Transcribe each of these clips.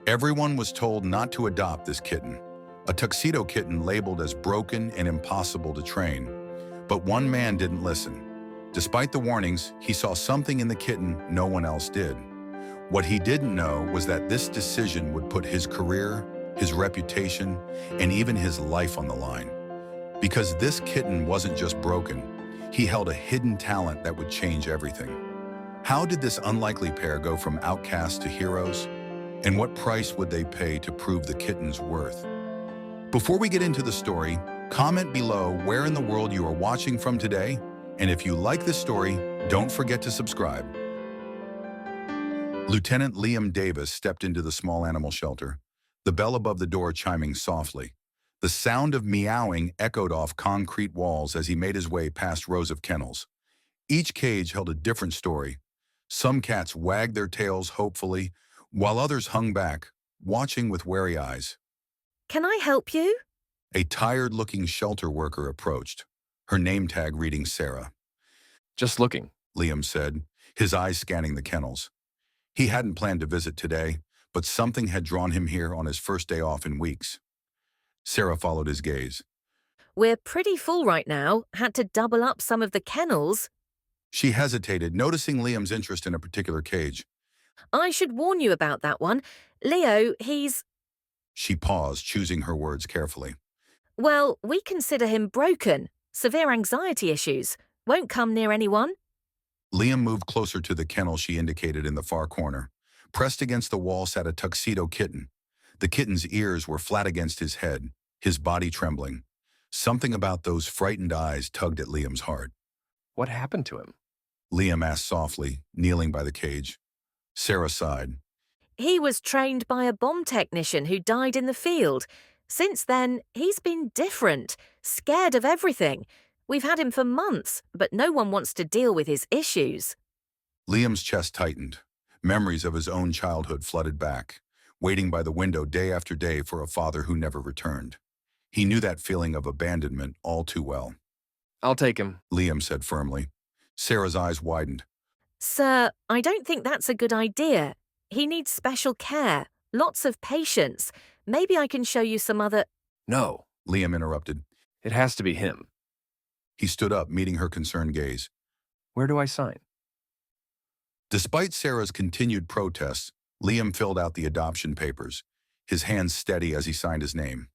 Everyone was told not to adopt this kitten, a tuxedo kitten labeled as broken and impossible to train. But one man didn't listen. Despite the warnings, he saw something in the kitten no one else did. What he didn't know was that this decision would put his career, his reputation, and even his life on the line. Because this kitten wasn't just broken, he held a hidden talent that would change everything. How did this unlikely pair go from outcasts to heroes? And what price would they pay to prove the kitten's worth? Before we get into the story, comment below where in the world you are watching from today, and if you like this story, don't forget to subscribe. Lieutenant Liam Davis stepped into the small animal shelter, the bell above the door chiming softly. The sound of meowing echoed off concrete walls as he made his way past rows of kennels. Each cage held a different story. Some cats wagged their tails hopefully, while others hung back, watching with wary eyes. Can I help you? A tired-looking shelter worker approached, her name tag reading Sarah. Just looking, Liam said, his eyes scanning the kennels. He hadn't planned to visit today, but something had drawn him here on his first day off in weeks. Sarah followed his gaze. We're pretty full right now. Had to double up some of the kennels. She hesitated, noticing Liam's interest in a particular cage. I should warn you about that one. Leo, he's... She paused, choosing her words carefully. Well, we consider him broken. Severe anxiety issues. Won't come near anyone. Liam moved closer to the kennel she indicated in the far corner. Pressed against the wall sat a tuxedo kitten. The kitten's ears were flat against his head, his body trembling. Something about those frightened eyes tugged at Liam's heart. what happened to him? Liam asked softly, kneeling by the cage. Sarah sighed. He was trained by a bomb technician who died in the field. Since then, he's been different, scared of everything. We've had him for months, but no one wants to deal with his issues. Liam's chest tightened. Memories of his own childhood flooded back, waiting by the window day after day for a father who never returned. He knew that feeling of abandonment all too well. I'll take him. Liam said firmly. Sarah's eyes widened. Sir, I don't think that's a good idea. He needs special care, lots of patience. Maybe I can show you some other... No, Liam interrupted. it has to be him. He stood up, meeting her concerned gaze. Where do I sign? Despite Sarah's continued protests, Liam filled out the adoption papers, his hands steady as he signed his name.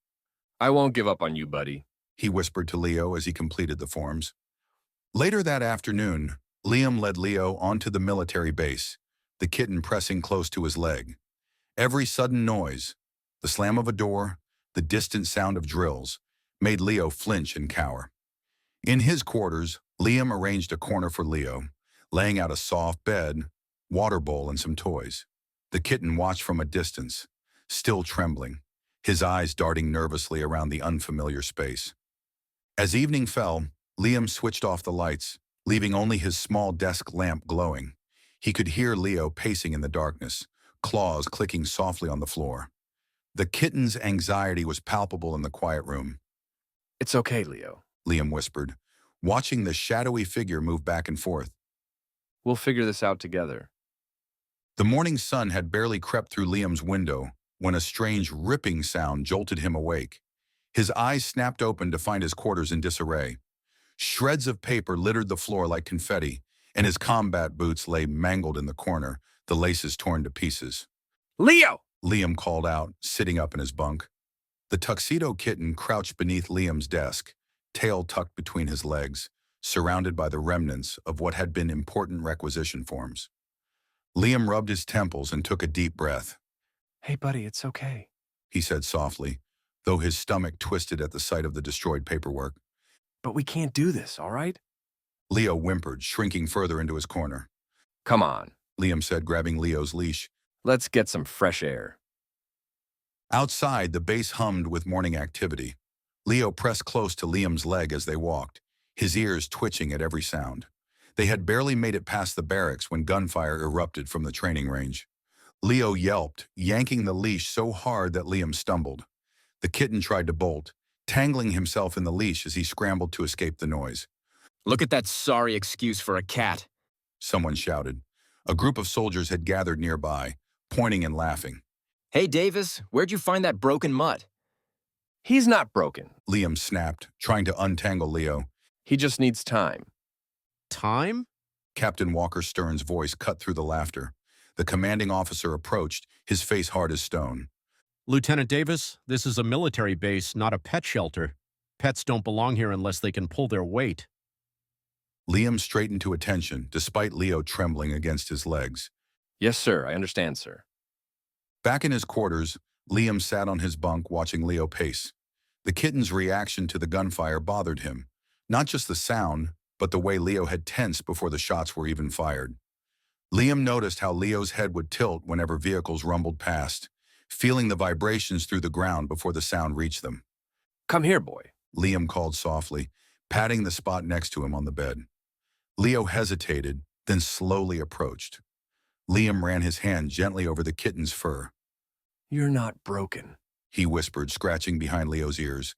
I won't give up on you, buddy. He whispered to Leo as he completed the forms. Later that afternoon, Liam led Leo onto the military base, the kitten pressing close to his leg. Every sudden noise, the slam of a door, the distant sound of drills, made Leo flinch and cower. In his quarters, Liam arranged a corner for Leo, laying out a soft bed, water bowl, and some toys. The kitten watched from a distance, still trembling, his eyes darting nervously around the unfamiliar space. As evening fell, Liam switched off the lights, leaving only his small desk lamp glowing. He could hear Leo pacing in the darkness, claws clicking softly on the floor. The kitten's anxiety was palpable in the quiet room. It's okay, Leo. Liam whispered, watching the shadowy figure move back and forth. We'll figure this out together. The morning sun had barely crept through Liam's window when a strange ripping sound jolted him awake. His eyes snapped open to find his quarters in disarray. Shreds of paper littered the floor like confetti, and his combat boots lay mangled in the corner, the laces torn to pieces. Leo! Liam called out, sitting up in his bunk. The tuxedo kitten crouched beneath Liam's desk, tail tucked between his legs, surrounded by the remnants of what had been important requisition forms. Liam rubbed his temples and took a deep breath. Hey, buddy, it's okay. He said softly, though his stomach twisted at the sight of the destroyed paperwork. But we can't do this, all right? Leo whimpered, shrinking further into his corner. Come on. Liam said, grabbing Leo's leash. Let's get some fresh air. Outside, the base hummed with morning activity. Leo pressed close to Liam's leg as they walked, his ears twitching at every sound. They had barely made it past the barracks when gunfire erupted from the training range. Leo yelped, yanking the leash so hard that Liam stumbled. The kitten tried to bolt, tangling himself in the leash as he scrambled to escape the noise. Look at that sorry excuse for a cat. Someone shouted. A group of soldiers had gathered nearby, pointing and laughing. Hey, Davis, where'd you find that broken mutt? He's not broken. Liam snapped, trying to untangle Leo. He just needs time. Time? Captain Walker Stern's voice cut through the laughter. The commanding officer approached, his face hard as stone. Lieutenant Davis, this is a military base, not a pet shelter. Pets don't belong here unless they can pull their weight. Liam straightened to attention, despite Leo trembling against his legs. Yes, sir. I understand, sir. Back in his quarters, Liam sat on his bunk watching Leo pace. The kitten's reaction to the gunfire bothered him. Not just the sound, but the way Leo had tensed before the shots were even fired. Liam noticed how Leo's head would tilt whenever vehicles rumbled past, feeling the vibrations through the ground before the sound reached them. Come here, boy. Liam called softly, patting the spot next to him on the bed. Leo hesitated, then slowly approached. Liam ran his hand gently over the kitten's fur. You're not broken. He whispered, scratching behind Leo's ears.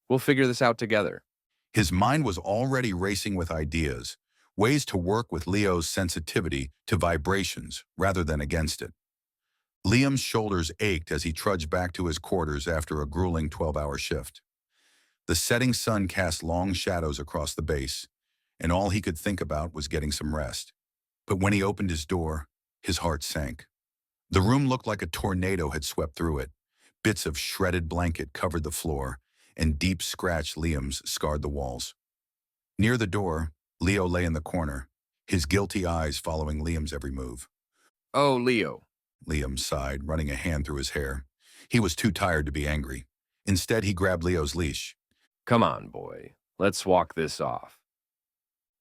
We'll figure this out together. His mind was already racing with ideas, ways to work with Leo's sensitivity to vibrations rather than against it. Liam's shoulders ached as he trudged back to his quarters after a grueling 12-hour shift. The setting sun cast long shadows across the base, and all he could think about was getting some rest. But when he opened his door, his heart sank. The room looked like a tornado had swept through it. Bits of shredded blanket covered the floor, and deep scratched Liam's scarred the walls. Near the door, Leo lay in the corner, his guilty eyes following Liam's every move. Oh, Leo. Liam sighed, running a hand through his hair. He was too tired to be angry. Instead, he grabbed Leo's leash. Come on, boy. Let's walk this off.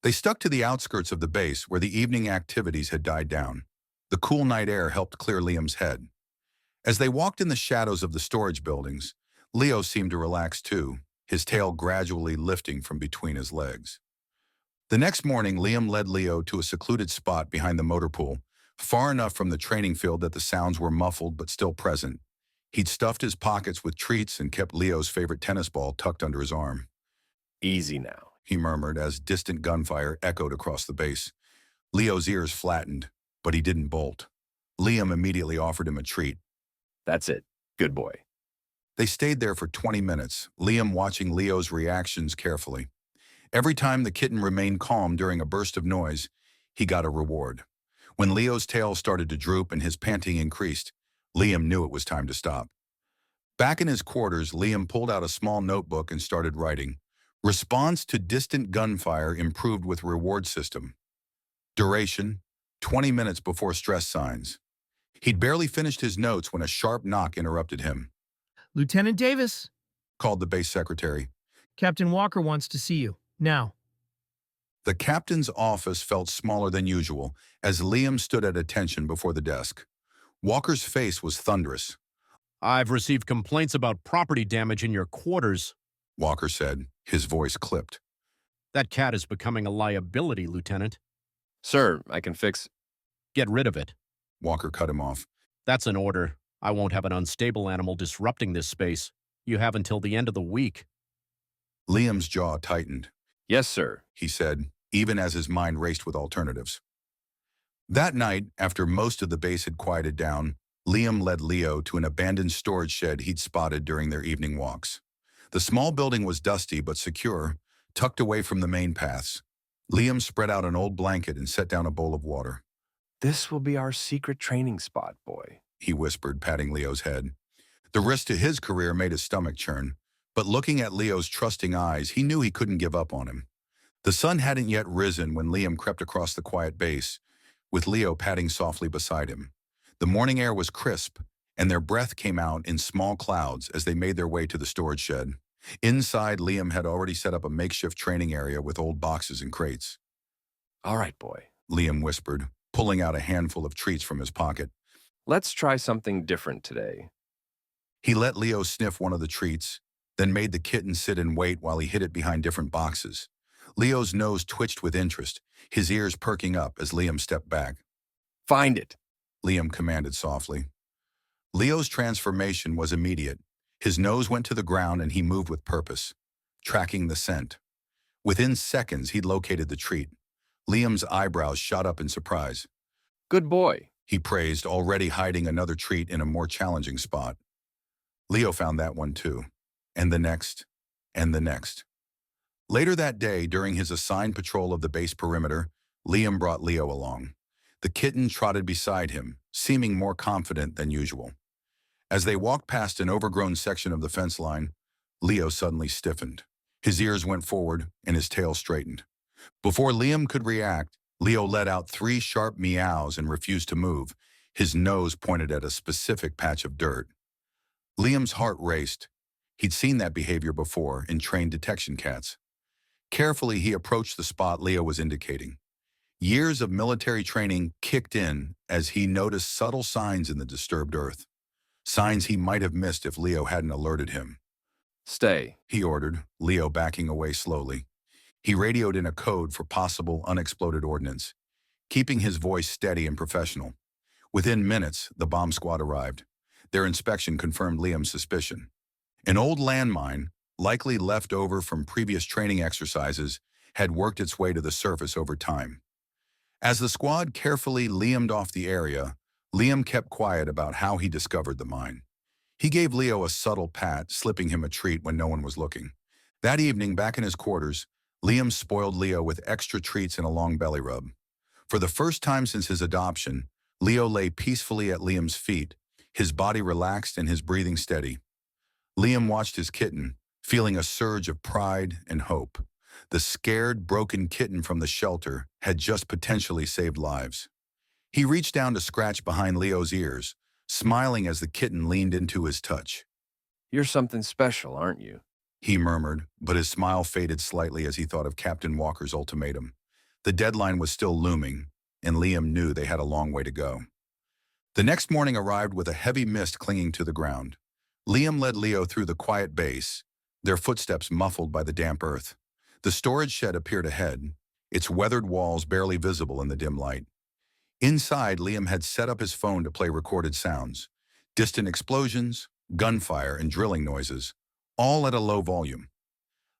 They stuck to the outskirts of the base where the evening activities had died down. The cool night air helped clear Liam's head. As they walked in the shadows of the storage buildings, Leo seemed to relax too, his tail gradually lifting from between his legs. The next morning, Liam led Leo to a secluded spot behind the motor pool, far enough from the training field that the sounds were muffled but still present. He'd stuffed his pockets with treats and kept Leo's favorite tennis ball tucked under his arm. Easy now. He murmured as distant gunfire echoed across the base. Leo's ears flattened, but he didn't bolt. Liam immediately offered him a treat. That's it. Good boy. They stayed there for 20 minutes, Liam watching Leo's reactions carefully. Every time the kitten remained calm during a burst of noise, he got a reward. When Leo's tail started to droop and his panting increased, Liam knew it was time to stop. Back in his quarters, Liam pulled out a small notebook and started writing. Response to distant gunfire improved with reward system. Duration, 20 minutes before stress signs. He'd barely finished his notes when a sharp knock interrupted him. Lieutenant Davis, Called the base secretary. Captain Walker wants to see you. Now. The captain's office felt smaller than usual as Liam stood at attention before the desk. Walker's face was thunderous. I've received complaints about property damage in your quarters. Walker said, his voice clipped. That cat is becoming a liability, Lieutenant. Sir, I can fix... Get rid of it. Walker cut him off. That's an order. I won't have an unstable animal disrupting this space. You have until the end of the week. Liam's jaw tightened. Yes, sir. He said, even as his mind raced with alternatives. That night, after most of the base had quieted down, Liam led Leo to an abandoned storage shed he'd spotted during their evening walks. The small building was dusty but secure, tucked away from the main paths. Liam spread out an old blanket and set down a bowl of water. This will be our secret training spot, boy. He whispered, patting Leo's head. The risk to his career made his stomach churn, but looking at Leo's trusting eyes, he knew he couldn't give up on him. The sun hadn't yet risen when Liam crept across the quiet base, with Leo padding softly beside him. The morning air was crisp, and their breath came out in small clouds as they made their way to the storage shed. Inside, Liam had already set up a makeshift training area with old boxes and crates. All right, boy. Liam whispered, pulling out a handful of treats from his pocket. Let's try something different today. He let Leo sniff one of the treats, then made the kitten sit and wait while he hid it behind different boxes. Leo's nose twitched with interest, his ears perking up as Liam stepped back. Find it. Liam commanded softly. Leo's transformation was immediate. His nose went to the ground and he moved with purpose, tracking the scent. Within seconds, he'd located the treat. Liam's eyebrows shot up in surprise. Good boy. he praised, already hiding another treat in a more challenging spot. Leo found that one too, and the next, and the next. Later that day, during his assigned patrol of the base perimeter, Liam brought Leo along. The kitten trotted beside him, seeming more confident than usual. As they walked past an overgrown section of the fence line, Leo suddenly stiffened. His ears went forward and his tail straightened. Before Liam could react, Leo let out 3 sharp meows and refused to move, his nose pointed at a specific patch of dirt. Liam's heart raced. He'd seen that behavior before in trained detection cats. Carefully, he approached the spot Leo was indicating. Years of military training kicked in as he noticed subtle signs in the disturbed earth. Signs he might have missed if Leo hadn't alerted him. Stay. He ordered, Leo backing away slowly. He radioed in a code for possible unexploded ordnance, keeping his voice steady and professional. Within minutes, the bomb squad arrived. Their inspection confirmed Liam's suspicion. An old landmine, likely left over from previous training exercises, had worked its way to the surface over time. As the squad carefully liamed off the area, Liam kept quiet about how he discovered the mine. He gave Leo a subtle pat, slipping him a treat when no one was looking. That evening, back in his quarters, Liam spoiled Leo with extra treats and a long belly rub. For the first time since his adoption, Leo lay peacefully at Liam's feet, his body relaxed and his breathing steady. Liam watched his kitten, feeling a surge of pride and hope. The scared, broken kitten from the shelter had just potentially saved lives. He reached down to scratch behind Leo's ears, smiling as the kitten leaned into his touch. You're something special, aren't you? He murmured, but his smile faded slightly as he thought of Captain Walker's ultimatum. The deadline was still looming, and Liam knew they had a long way to go. The next morning arrived with a heavy mist clinging to the ground. Liam led Leo through the quiet base, their footsteps muffled by the damp earth. The storage shed appeared ahead, its weathered walls barely visible in the dim light. Inside, Liam had set up his phone to play recorded sounds, distant explosions, gunfire, and drilling noises, all at a low volume.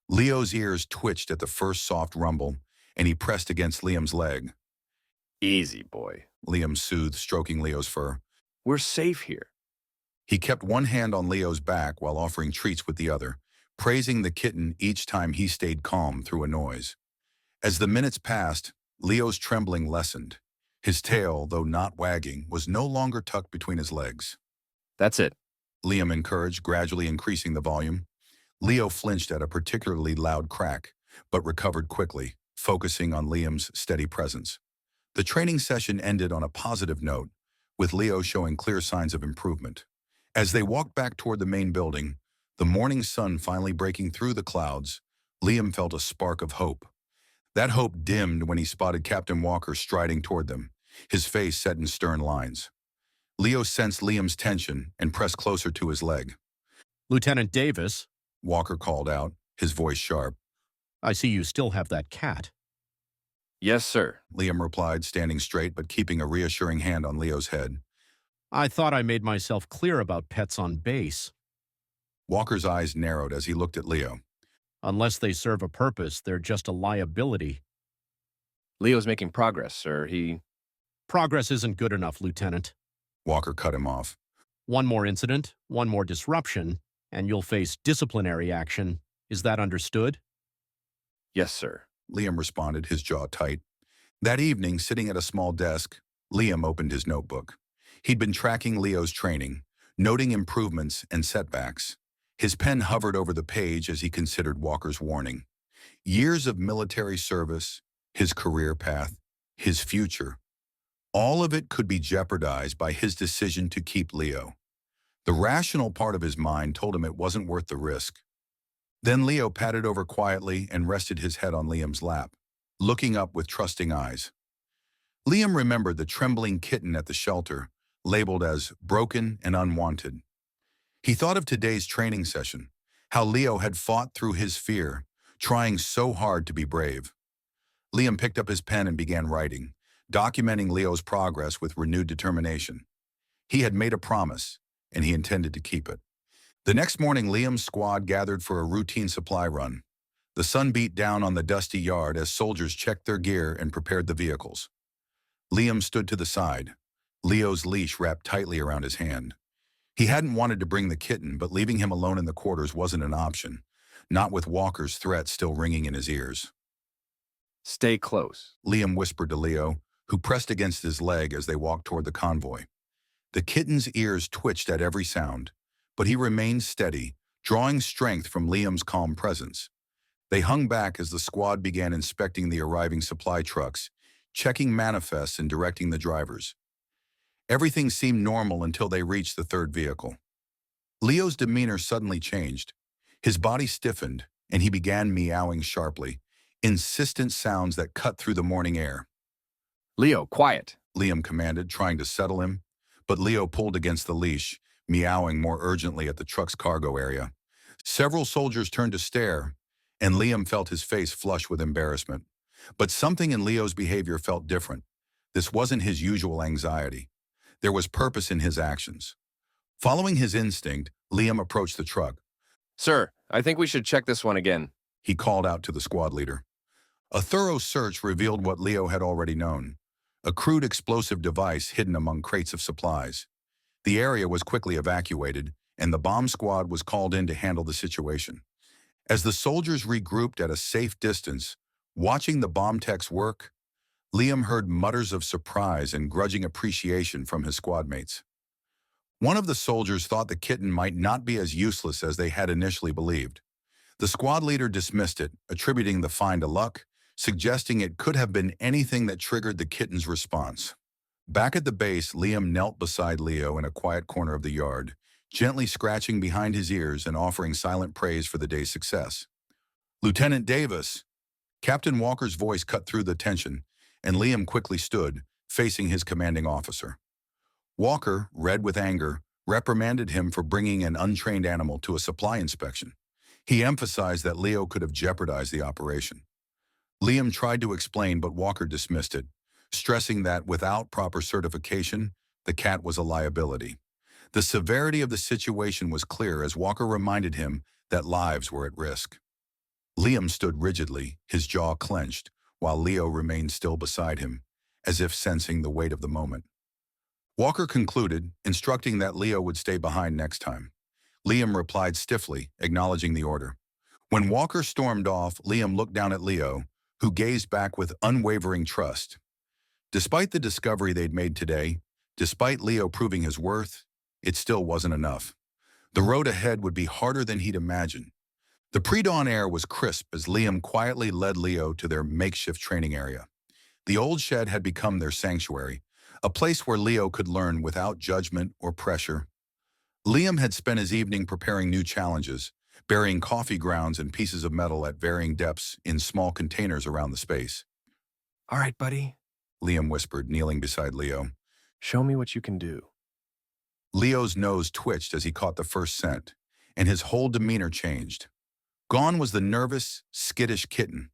Leo's ears twitched at the first soft rumble, and he pressed against Liam's leg. Easy, boy. Liam soothed, stroking Leo's fur. We're safe here. He kept one hand on Leo's back while offering treats with the other, praising the kitten each time he stayed calm through a noise. As the minutes passed, Leo's trembling lessened. His tail, though not wagging, was no longer tucked between his legs. That's it. Liam encouraged, gradually increasing the volume. Leo flinched at a particularly loud crack, but recovered quickly, focusing on Liam's steady presence. The training session ended on a positive note, with Leo showing clear signs of improvement. As they walked back toward the main building, the morning sun finally breaking through the clouds, Liam felt a spark of hope. That hope dimmed when he spotted Captain Walker striding toward them, his face set in stern lines. Leo sensed Liam's tension and pressed closer to his leg. Lieutenant Davis, Walker called out, his voice sharp. I see you still have that cat. Yes, sir. Liam replied, standing straight but keeping a reassuring hand on Leo's head. I thought I made myself clear about pets on base. Walker's eyes narrowed as he looked at Leo. Unless they serve a purpose, they're just a liability. Leo's making progress, sir. Progress isn't good enough, Lieutenant. Walker cut him off. One more incident, one more disruption, and you'll face disciplinary action. Is that understood? Yes, sir. Liam responded, his jaw tight. That evening, sitting at a small desk, Liam opened his notebook. He'd been tracking Leo's training, noting improvements and setbacks. His pen hovered over the page as he considered Walker's warning. Years of military service, his career path, his future. All of it could be jeopardized by his decision to keep Leo. The rational part of his mind told him it wasn't worth the risk. Then Leo padded over quietly and rested his head on Liam's lap, looking up with trusting eyes. Liam remembered the trembling kitten at the shelter, labeled as broken and unwanted. He thought of today's training session, how Leo had fought through his fear, trying so hard to be brave. Liam picked up his pen and began writing, documenting Leo's progress with renewed determination. He had made a promise, and he intended to keep it. The next morning, Liam's squad gathered for a routine supply run. The sun beat down on the dusty yard as soldiers checked their gear and prepared the vehicles. Liam stood to the side, Leo's leash wrapped tightly around his hand. He hadn't wanted to bring the kitten, but leaving him alone in the quarters wasn't an option, not with Walker's threat still ringing in his ears. Stay close. Liam whispered to Leo, who pressed against his leg as they walked toward the convoy. The kitten's ears twitched at every sound, but he remained steady, drawing strength from Liam's calm presence. They hung back as the squad began inspecting the arriving supply trucks, checking manifests and directing the drivers. Everything seemed normal until they reached the third vehicle. Leo's demeanor suddenly changed. His body stiffened, and he began meowing sharply, insistent sounds that cut through the morning air. Leo, quiet. Liam commanded, trying to settle him, but Leo pulled against the leash, meowing more urgently at the truck's cargo area. Several soldiers turned to stare, and Liam felt his face flush with embarrassment. But something in Leo's behavior felt different. This wasn't his usual anxiety. There was purpose in his actions. Following his instinct, Liam approached the truck. Sir, I think we should check this one again. He called out to the squad leader. A thorough search revealed what Leo had already known: a crude explosive device hidden among crates of supplies. The area was quickly evacuated, and the bomb squad was called in to handle the situation. As the soldiers regrouped at a safe distance, watching the bomb techs work, Liam heard mutters of surprise and grudging appreciation from his squad mates. One of the soldiers thought the kitten might not be as useless as they had initially believed. The squad leader dismissed it, attributing the find to luck, suggesting it could have been anything that triggered the kitten's response. Back at the base, Liam knelt beside Leo in a quiet corner of the yard, gently scratching behind his ears and offering silent praise for the day's success. "Lieutenant Davis!" Captain Walker's voice cut through the tension, and Liam quickly stood, facing his commanding officer. Walker, red with anger, reprimanded him for bringing an untrained animal to a supply inspection. He emphasized that Leo could have jeopardized the operation. Liam tried to explain, but Walker dismissed it, stressing that without proper certification, the cat was a liability. The severity of the situation was clear as Walker reminded him that lives were at risk. Liam stood rigidly, his jaw clenched, while Leo remained still beside him, as if sensing the weight of the moment. Walker concluded, instructing that Leo would stay behind next time. Liam replied stiffly, acknowledging the order. When Walker stormed off, Liam looked down at Leo, who gazed back with unwavering trust. Despite the discovery they'd made today, despite Leo proving his worth, it still wasn't enough. The road ahead would be harder than he'd imagined. The pre-dawn air was crisp as Liam quietly led Leo to their makeshift training area. The old shed had become their sanctuary, a place where Leo could learn without judgment or pressure. Liam had spent his evening preparing new challenges, burying coffee grounds and pieces of metal at varying depths in small containers around the space. All right, buddy. Liam whispered, kneeling beside Leo. Show me what you can do. Leo's nose twitched as he caught the first scent, and his whole demeanor changed. Gone was the nervous, skittish kitten.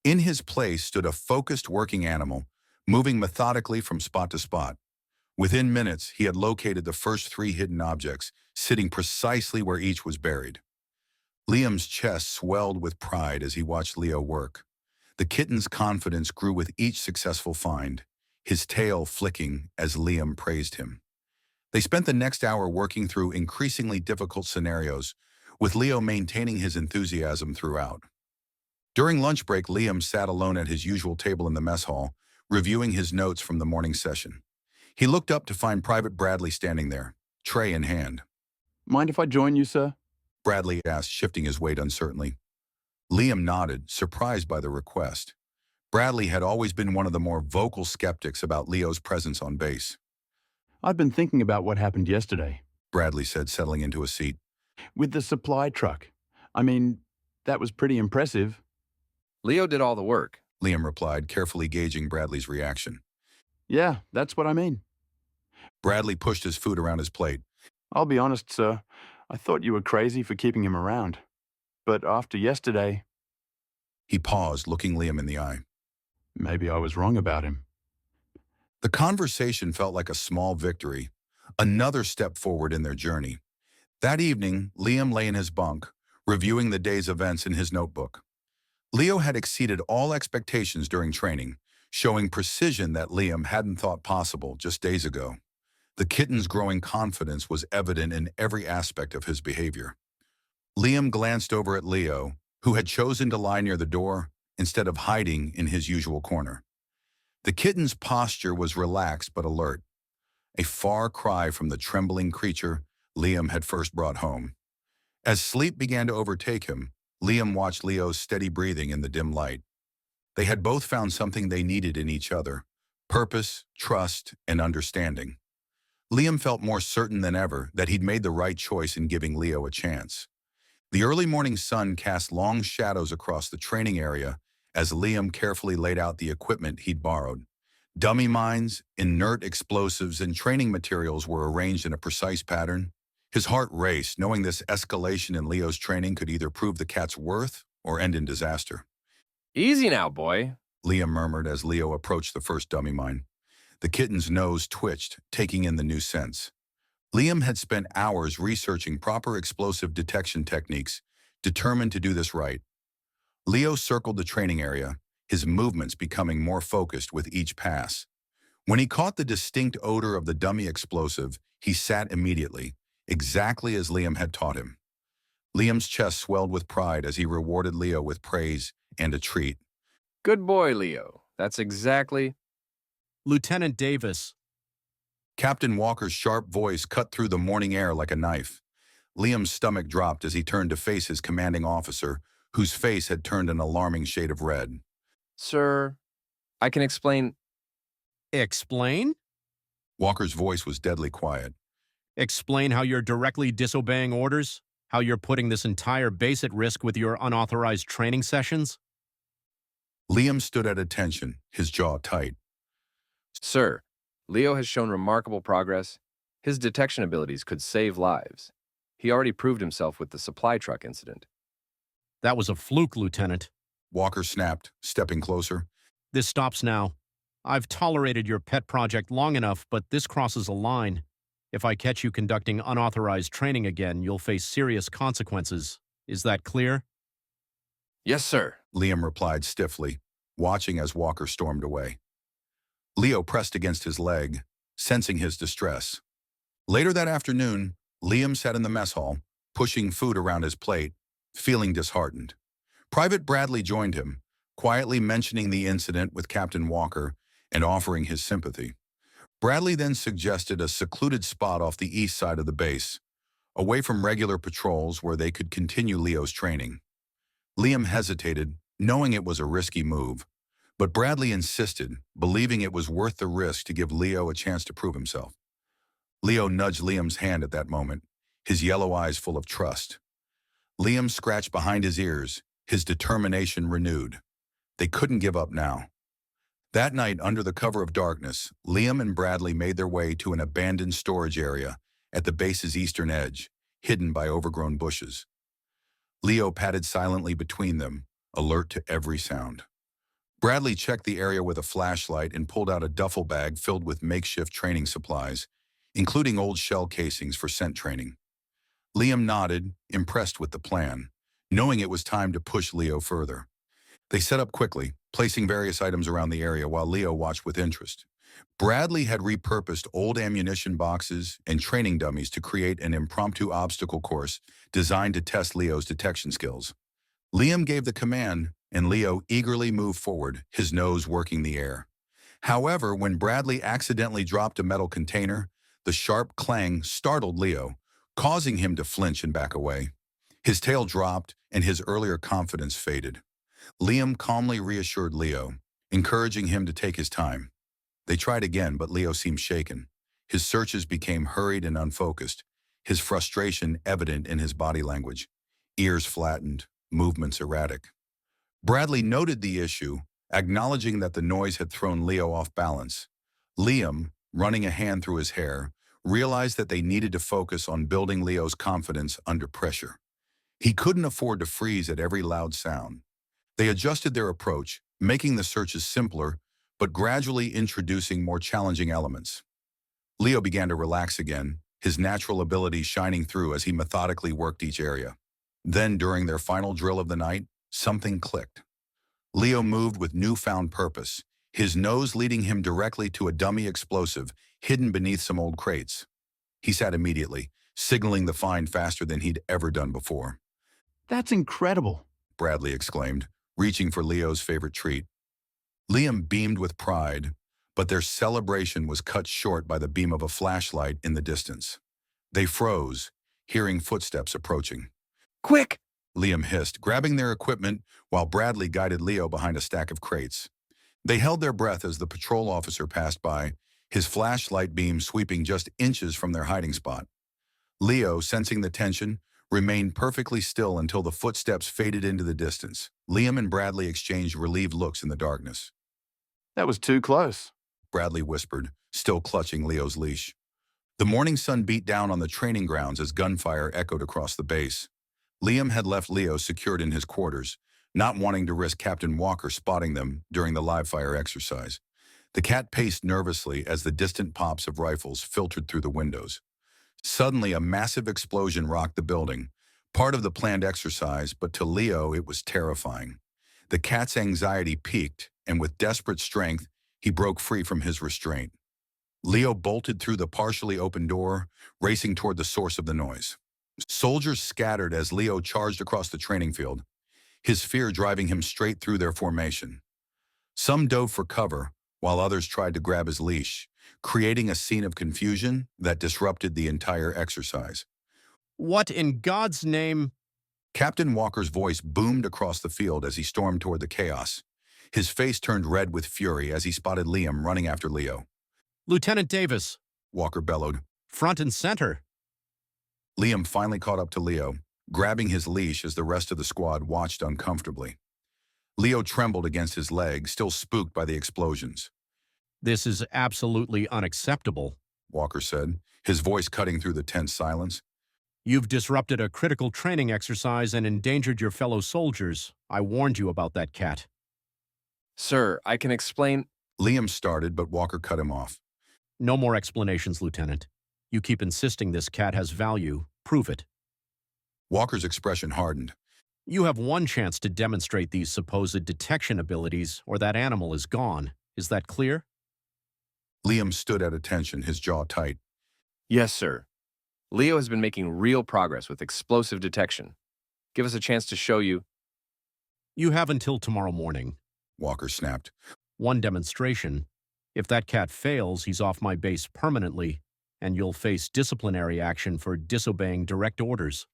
In his place stood a focused working animal, moving methodically from spot to spot. Within minutes, he had located the first 3 hidden objects, sitting precisely where each was buried. Liam's chest swelled with pride as he watched Leo work. The kitten's confidence grew with each successful find, his tail flicking as Liam praised him. They spent the next hour working through increasingly difficult scenarios, with Leo maintaining his enthusiasm throughout. During lunch break, Liam sat alone at his usual table in the mess hall, reviewing his notes from the morning session. He looked up to find Private Bradley standing there, tray in hand. Mind if I join you, sir? Bradley asked, shifting his weight uncertainly. Liam nodded, surprised by the request. Bradley had always been one of the more vocal skeptics about Leo's presence on base. I've been thinking about what happened yesterday. Bradley said, settling into a seat. With the supply truck. I mean, that was pretty impressive. Leo did all the work. Liam replied, carefully gauging Bradley's reaction. Yeah, that's what I mean. Bradley pushed his food around his plate. I'll be honest, sir. I thought you were crazy for keeping him around. But after yesterday, He paused, looking Liam in the eye. maybe I was wrong about him. The conversation felt like a small victory, another step forward in their journey. That evening, Liam lay in his bunk, reviewing the day's events in his notebook. Leo had exceeded all expectations during training, showing precision that Liam hadn't thought possible just days ago. The kitten's growing confidence was evident in every aspect of his behavior. Liam glanced over at Leo, who had chosen to lie near the door instead of hiding in his usual corner. The kitten's posture was relaxed but alert, a far cry from the trembling creature Liam had first brought home. As sleep began to overtake him, Liam watched Leo's steady breathing in the dim light. They had both found something they needed in each other: purpose, trust, and understanding. Liam felt more certain than ever that he'd made the right choice in giving Leo a chance. The early morning sun cast long shadows across the training area as Liam carefully laid out the equipment he'd borrowed. Dummy mines, inert explosives, and training materials were arranged in a precise pattern. His heart raced, knowing this escalation in Leo's training could either prove the cat's worth or end in disaster. Easy now, boy. Liam murmured as Leo approached the first dummy mine. The kitten's nose twitched, taking in the new scents. Liam had spent hours researching proper explosive detection techniques, determined to do this right. Leo circled the training area, his movements becoming more focused with each pass. When he caught the distinct odor of the dummy explosive, he sat immediately, exactly as Liam had taught him. Liam's chest swelled with pride as he rewarded Leo with praise and a treat. Good boy, Leo. That's exactly... Lieutenant Davis. Captain Walker's sharp voice cut through the morning air like a knife. Liam's stomach dropped as he turned to face his commanding officer, whose face had turned an alarming shade of red. Sir, I can explain... Explain? Walker's voice was deadly quiet. Explain how you're directly disobeying orders? How you're putting this entire base at risk with your unauthorized training sessions? Liam stood at attention, his jaw tight. Sir, Leo has shown remarkable progress. His detection abilities could save lives. He already proved himself with the supply truck incident. That was a fluke, Lieutenant. Walker snapped, stepping closer. This stops now. I've tolerated your pet project long enough, but this crosses a line. If I catch you conducting unauthorized training again, you'll face serious consequences. Is that clear? Yes, sir. Liam replied stiffly, watching as Walker stormed away. Leo pressed against his leg, sensing his distress. Later that afternoon, Liam sat in the mess hall, pushing food around his plate, feeling disheartened. Private Bradley joined him, quietly mentioning the incident with Captain Walker and offering his sympathy. Bradley then suggested a secluded spot off the east side of the base, away from regular patrols where they could continue Leo's training. Liam hesitated, knowing it was a risky move, but Bradley insisted, believing it was worth the risk to give Leo a chance to prove himself. Leo nudged Liam's hand at that moment, his yellow eyes full of trust. Liam scratched behind his ears, his determination renewed. They couldn't give up now. That night, under the cover of darkness, Liam and Bradley made their way to an abandoned storage area at the base's eastern edge, hidden by overgrown bushes. Leo padded silently between them, alert to every sound. Bradley checked the area with a flashlight and pulled out a duffel bag filled with makeshift training supplies, including old shell casings for scent training. Liam nodded, impressed with the plan, knowing it was time to push Leo further. They set up quickly, placing various items around the area while Leo watched with interest. Bradley had repurposed old ammunition boxes and training dummies to create an impromptu obstacle course designed to test Leo's detection skills. Liam gave the command, and Leo eagerly moved forward, his nose working the air. However, when Bradley accidentally dropped a metal container, the sharp clang startled Leo, causing him to flinch and back away. His tail dropped, and his earlier confidence faded. Liam calmly reassured Leo, encouraging him to take his time. They tried again, but Leo seemed shaken. His searches became hurried and unfocused, his frustration evident in his body language. Ears flattened, movements erratic. Bradley noted the issue, acknowledging that the noise had thrown Leo off balance. Liam, running a hand through his hair, realized that they needed to focus on building Leo's confidence under pressure. He couldn't afford to freeze at every loud sound. They adjusted their approach, making the searches simpler, but gradually introducing more challenging elements. Leo began to relax again, his natural ability shining through as he methodically worked each area. Then, during their final drill of the night, something clicked. Leo moved with newfound purpose, his nose leading him directly to a dummy explosive hidden beneath some old crates. He sat immediately, signaling the find faster than he'd ever done before. That's incredible. Bradley exclaimed, reaching for Leo's favorite treat. Liam beamed with pride, but their celebration was cut short by the beam of a flashlight in the distance. They froze, hearing footsteps approaching. Quick! Liam hissed, grabbing their equipment while Bradley guided Leo behind a stack of crates. They held their breath as the patrol officer passed by, his flashlight beam sweeping just inches from their hiding spot. Leo, sensing the tension, remained perfectly still until the footsteps faded into the distance. Liam and Bradley exchanged relieved looks in the darkness. That was too close. Bradley whispered, still clutching Leo's leash. The morning sun beat down on the training grounds as gunfire echoed across the base. Liam had left Leo secured in his quarters, not wanting to risk Captain Walker spotting them during the live-fire exercise. The cat paced nervously as the distant pops of rifles filtered through the windows. Suddenly, a massive explosion rocked the building, part of the planned exercise, but to Leo it was terrifying. The cat's anxiety peaked, and with desperate strength, he broke free from his restraint. Leo bolted through the partially open door, racing toward the source of the noise. Soldiers scattered as Leo charged across the training field, his fear driving him straight through their formation. Some dove for cover, while others tried to grab his leash, creating a scene of confusion that disrupted the entire exercise. What in God's name? Captain Walker's voice boomed across the field as he stormed toward the chaos. His face turned red with fury as he spotted Liam running after Leo. Lieutenant Davis, Walker bellowed. front and center. Liam finally caught up to Leo, grabbing his leash as the rest of the squad watched uncomfortably. Leo trembled against his leg, still spooked by the explosions. This is absolutely unacceptable. Walker said, his voice cutting through the tense silence. You've disrupted a critical training exercise and endangered your fellow soldiers. I warned you about that cat. Sir, I can explain. Liam started, but Walker cut him off. No more explanations, Lieutenant. You keep insisting this cat has value. Prove it. Walker's expression hardened. You have one chance to demonstrate these supposed detection abilities, or that animal is gone. Is that clear? Liam stood at attention, his jaw tight. Yes, sir. Leo has been making real progress with explosive detection. Give us a chance to show you. You have until tomorrow morning. Walker snapped. One demonstration. If that cat fails, he's off my base permanently, and you'll face disciplinary action for disobeying direct orders.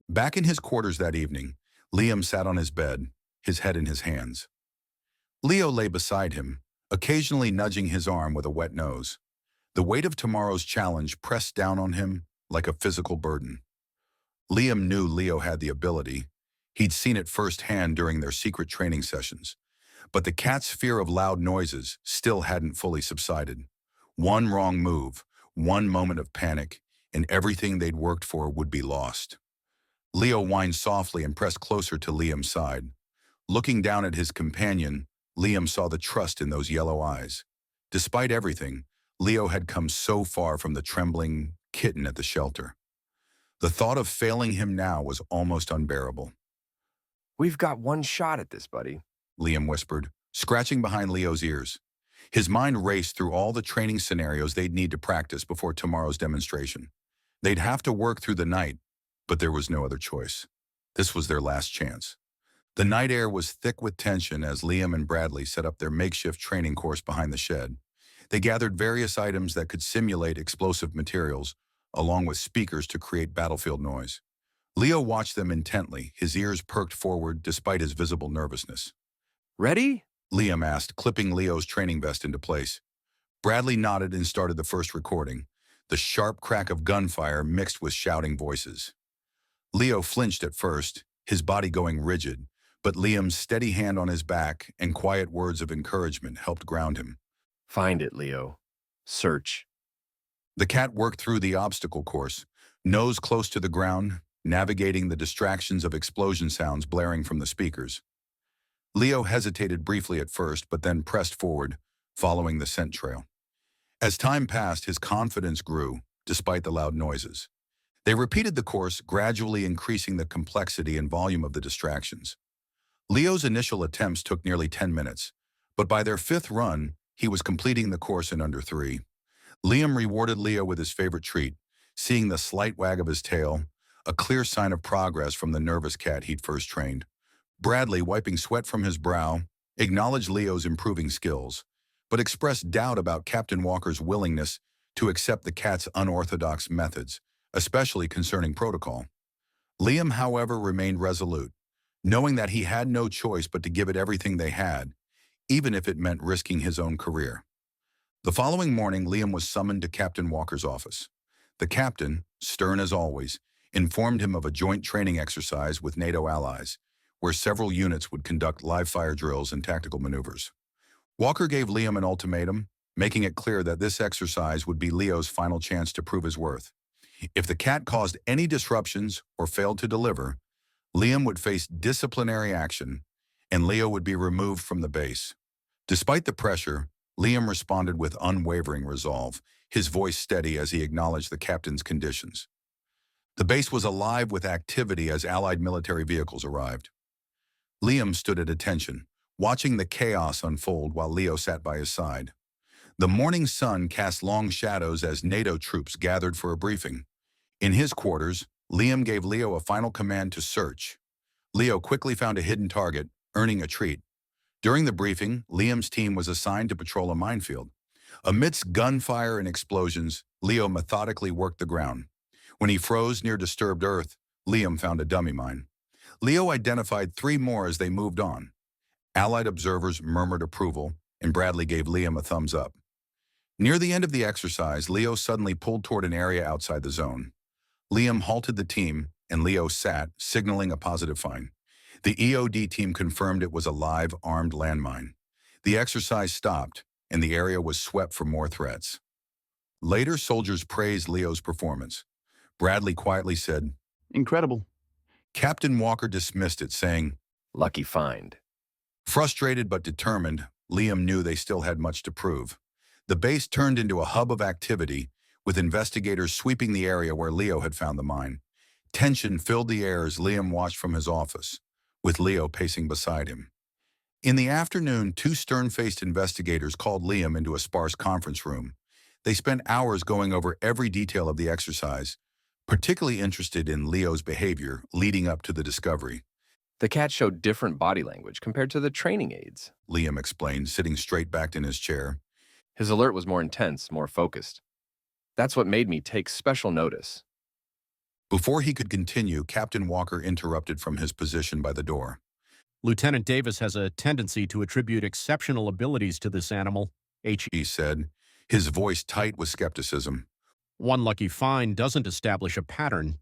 Back in his quarters that evening, Liam sat on his bed, his head in his hands. Leo lay beside him, occasionally nudging his arm with a wet nose. The weight of tomorrow's challenge pressed down on him like a physical burden. Liam knew Leo had the ability. He'd seen it firsthand during their secret training sessions. But the cat's fear of loud noises still hadn't fully subsided. One wrong move, one moment of panic, and everything they'd worked for would be lost. Leo whined softly and pressed closer to Liam's side. Looking down at his companion, Liam saw the trust in those yellow eyes. Despite everything, Leo had come so far from the trembling kitten at the shelter. The thought of failing him now was almost unbearable. We've got one shot at this, buddy. Liam whispered, scratching behind Leo's ears. His mind raced through all the training scenarios they'd need to practice before tomorrow's demonstration. They'd have to work through the night, but there was no other choice. This was their last chance. The night air was thick with tension as Liam and Bradley set up their makeshift training course behind the shed. They gathered various items that could simulate explosive materials, along with speakers to create battlefield noise. Leo watched them intently, his ears perked forward despite his visible nervousness. Ready? Liam asked, clipping Leo's training vest into place. Bradley nodded and started the first recording, the sharp crack of gunfire mixed with shouting voices. Leo flinched at first, his body going rigid, but Liam's steady hand on his back and quiet words of encouragement helped ground him. Find it, Leo. Search. The cat worked through the obstacle course, nose close to the ground, navigating the distractions of explosion sounds blaring from the speakers. Leo hesitated briefly at first, but then pressed forward, following the scent trail. As time passed, his confidence grew, despite the loud noises. They repeated the course, gradually increasing the complexity and volume of the distractions. Leo's initial attempts took nearly 10 minutes, but by their fifth run, he was completing the course in under 3. Liam rewarded Leo with his favorite treat, seeing the slight wag of his tail, a clear sign of progress from the nervous cat he'd first trained. Bradley, wiping sweat from his brow, acknowledged Leo's improving skills, but expressed doubt about Captain Walker's willingness to accept the cat's unorthodox methods, especially concerning protocol. Liam, however, remained resolute, knowing that he had no choice but to give it everything they had, even if it meant risking his own career. The following morning, Liam was summoned to Captain Walker's office. The captain, stern as always, informed him of a joint training exercise with NATO allies, where several units would conduct live-fire drills and tactical maneuvers. Walker gave Liam an ultimatum, making it clear that this exercise would be Leo's final chance to prove his worth. If the cat caused any disruptions or failed to deliver, Liam would face disciplinary action, and Leo would be removed from the base. Despite the pressure, Liam responded with unwavering resolve, his voice steady as he acknowledged the captain's conditions. The base was alive with activity as Allied military vehicles arrived. Liam stood at attention, watching the chaos unfold while Leo sat by his side. The morning sun cast long shadows as NATO troops gathered for a briefing. In his quarters, Liam gave Leo a final command to search. Leo quickly found a hidden target, earning a treat. During the briefing, Liam's team was assigned to patrol a minefield. Amidst gunfire and explosions, Leo methodically worked the ground. When he froze near disturbed earth, Liam found a dummy mine. Leo identified 3 more as they moved on. Allied observers murmured approval, and Bradley gave Liam a thumbs up. Near the end of the exercise, Leo suddenly pulled toward an area outside the zone. Liam halted the team, and Leo sat, signaling a positive find. The EOD team confirmed it was a live, armed landmine. The exercise stopped, and the area was swept for more threats. Later, soldiers praised Leo's performance. Bradley quietly said, Incredible. Captain Walker dismissed it, saying, Lucky find. frustrated but determined, Liam knew they still had much to prove. The base turned into a hub of activity, with investigators sweeping the area where Leo had found the mine. Tension filled the air as Liam watched from his office, with Leo pacing beside him. In the afternoon, 2 stern-faced investigators called Liam into a sparse conference room. They spent hours going over every detail of the exercise, particularly interested in Leo's behavior leading up to the discovery. The cat showed different body language compared to the training aids. Liam explained, sitting straight-backed in his chair. His alert was more intense, more focused. That's what made me take special notice. Before he could continue, Captain Walker interrupted from his position by the door. Lieutenant Davis has a tendency to attribute exceptional abilities to this animal. He said, his voice tight with skepticism. One lucky find doesn't establish a pattern.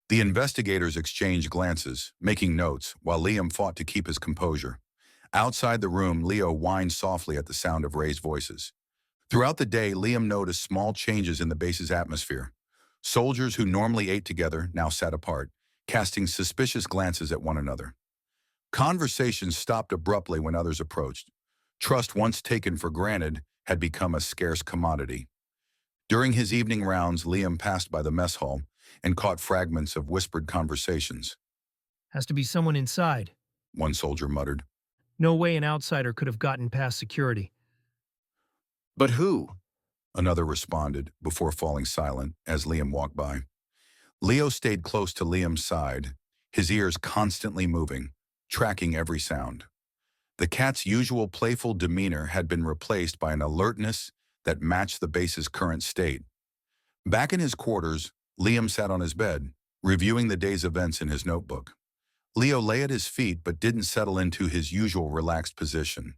The investigators exchanged glances, making notes, while Liam fought to keep his composure. Outside the room, Leo whined softly at the sound of raised voices. Throughout the day, Liam noticed small changes in the base's atmosphere. Soldiers who normally ate together now sat apart, casting suspicious glances at one another. Conversations stopped abruptly when others approached. Trust once taken for granted had become a scarce commodity. During his evening rounds, Liam passed by the mess hall and caught fragments of whispered conversations. Has to be someone inside. One soldier muttered. No way an outsider could have gotten past security. But who? Another responded, before falling silent as Liam walked by. Leo stayed close to Liam's side, his ears constantly moving, tracking every sound. The cat's usual playful demeanor had been replaced by an alertness that matched the base's current state. Back in his quarters, Liam sat on his bed, reviewing the day's events in his notebook. Leo lay at his feet but didn't settle into his usual relaxed position.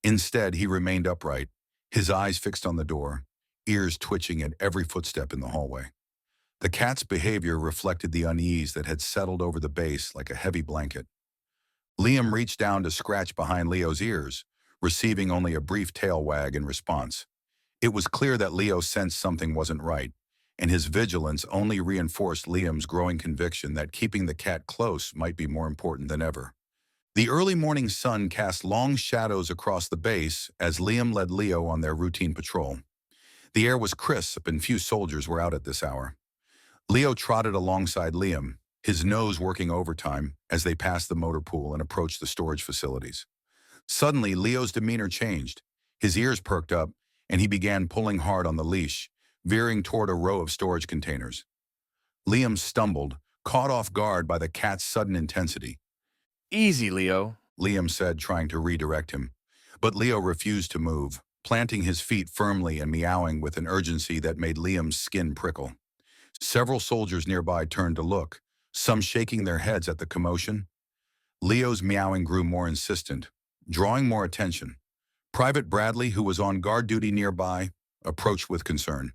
Instead, he remained upright, his eyes fixed on the door, ears twitching at every footstep in the hallway. The cat's behavior reflected the unease that had settled over the base like a heavy blanket. Liam reached down to scratch behind Leo's ears, receiving only a brief tail wag in response. It was clear that Leo sensed something wasn't right, and his vigilance only reinforced Liam's growing conviction that keeping the cat close might be more important than ever. The early morning sun cast long shadows across the base as Liam led Leo on their routine patrol. The air was crisp and few soldiers were out at this hour. Leo trotted alongside Liam, his nose working overtime as they passed the motor pool and approached the storage facilities. Suddenly, Leo's demeanor changed. His ears perked up, and he began pulling hard on the leash, veering toward a row of storage containers. Liam stumbled, caught off guard by the cat's sudden intensity. Easy, Leo. Liam said, trying to redirect him. But Leo refused to move, planting his feet firmly and meowing with an urgency that made Liam's skin prickle. Several soldiers nearby turned to look, some shaking their heads at the commotion. Leo's meowing grew more insistent, drawing more attention. Private Bradley, who was on guard duty nearby, approached with concern.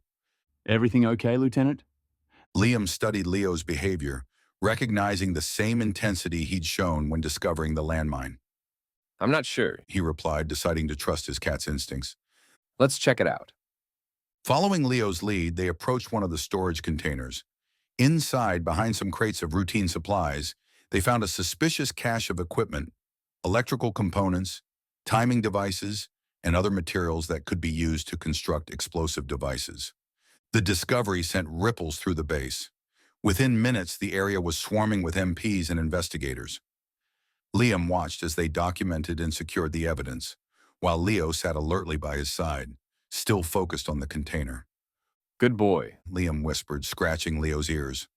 Everything okay, Lieutenant? Liam studied Leo's behavior, recognizing the same intensity he'd shown when discovering the landmine. I'm not sure. He replied, deciding to trust his cat's instincts. Let's check it out. Following Leo's lead, they approached one of the storage containers. Inside, behind some crates of routine supplies, they found a suspicious cache of equipment, electrical components, timing devices, and other materials that could be used to construct explosive devices. The discovery sent ripples through the base. Within minutes, the area was swarming with MPs and investigators. Liam watched as they documented and secured the evidence, while Leo sat alertly by his side, still focused on the container. Good boy. Liam whispered, scratching Leo's ears.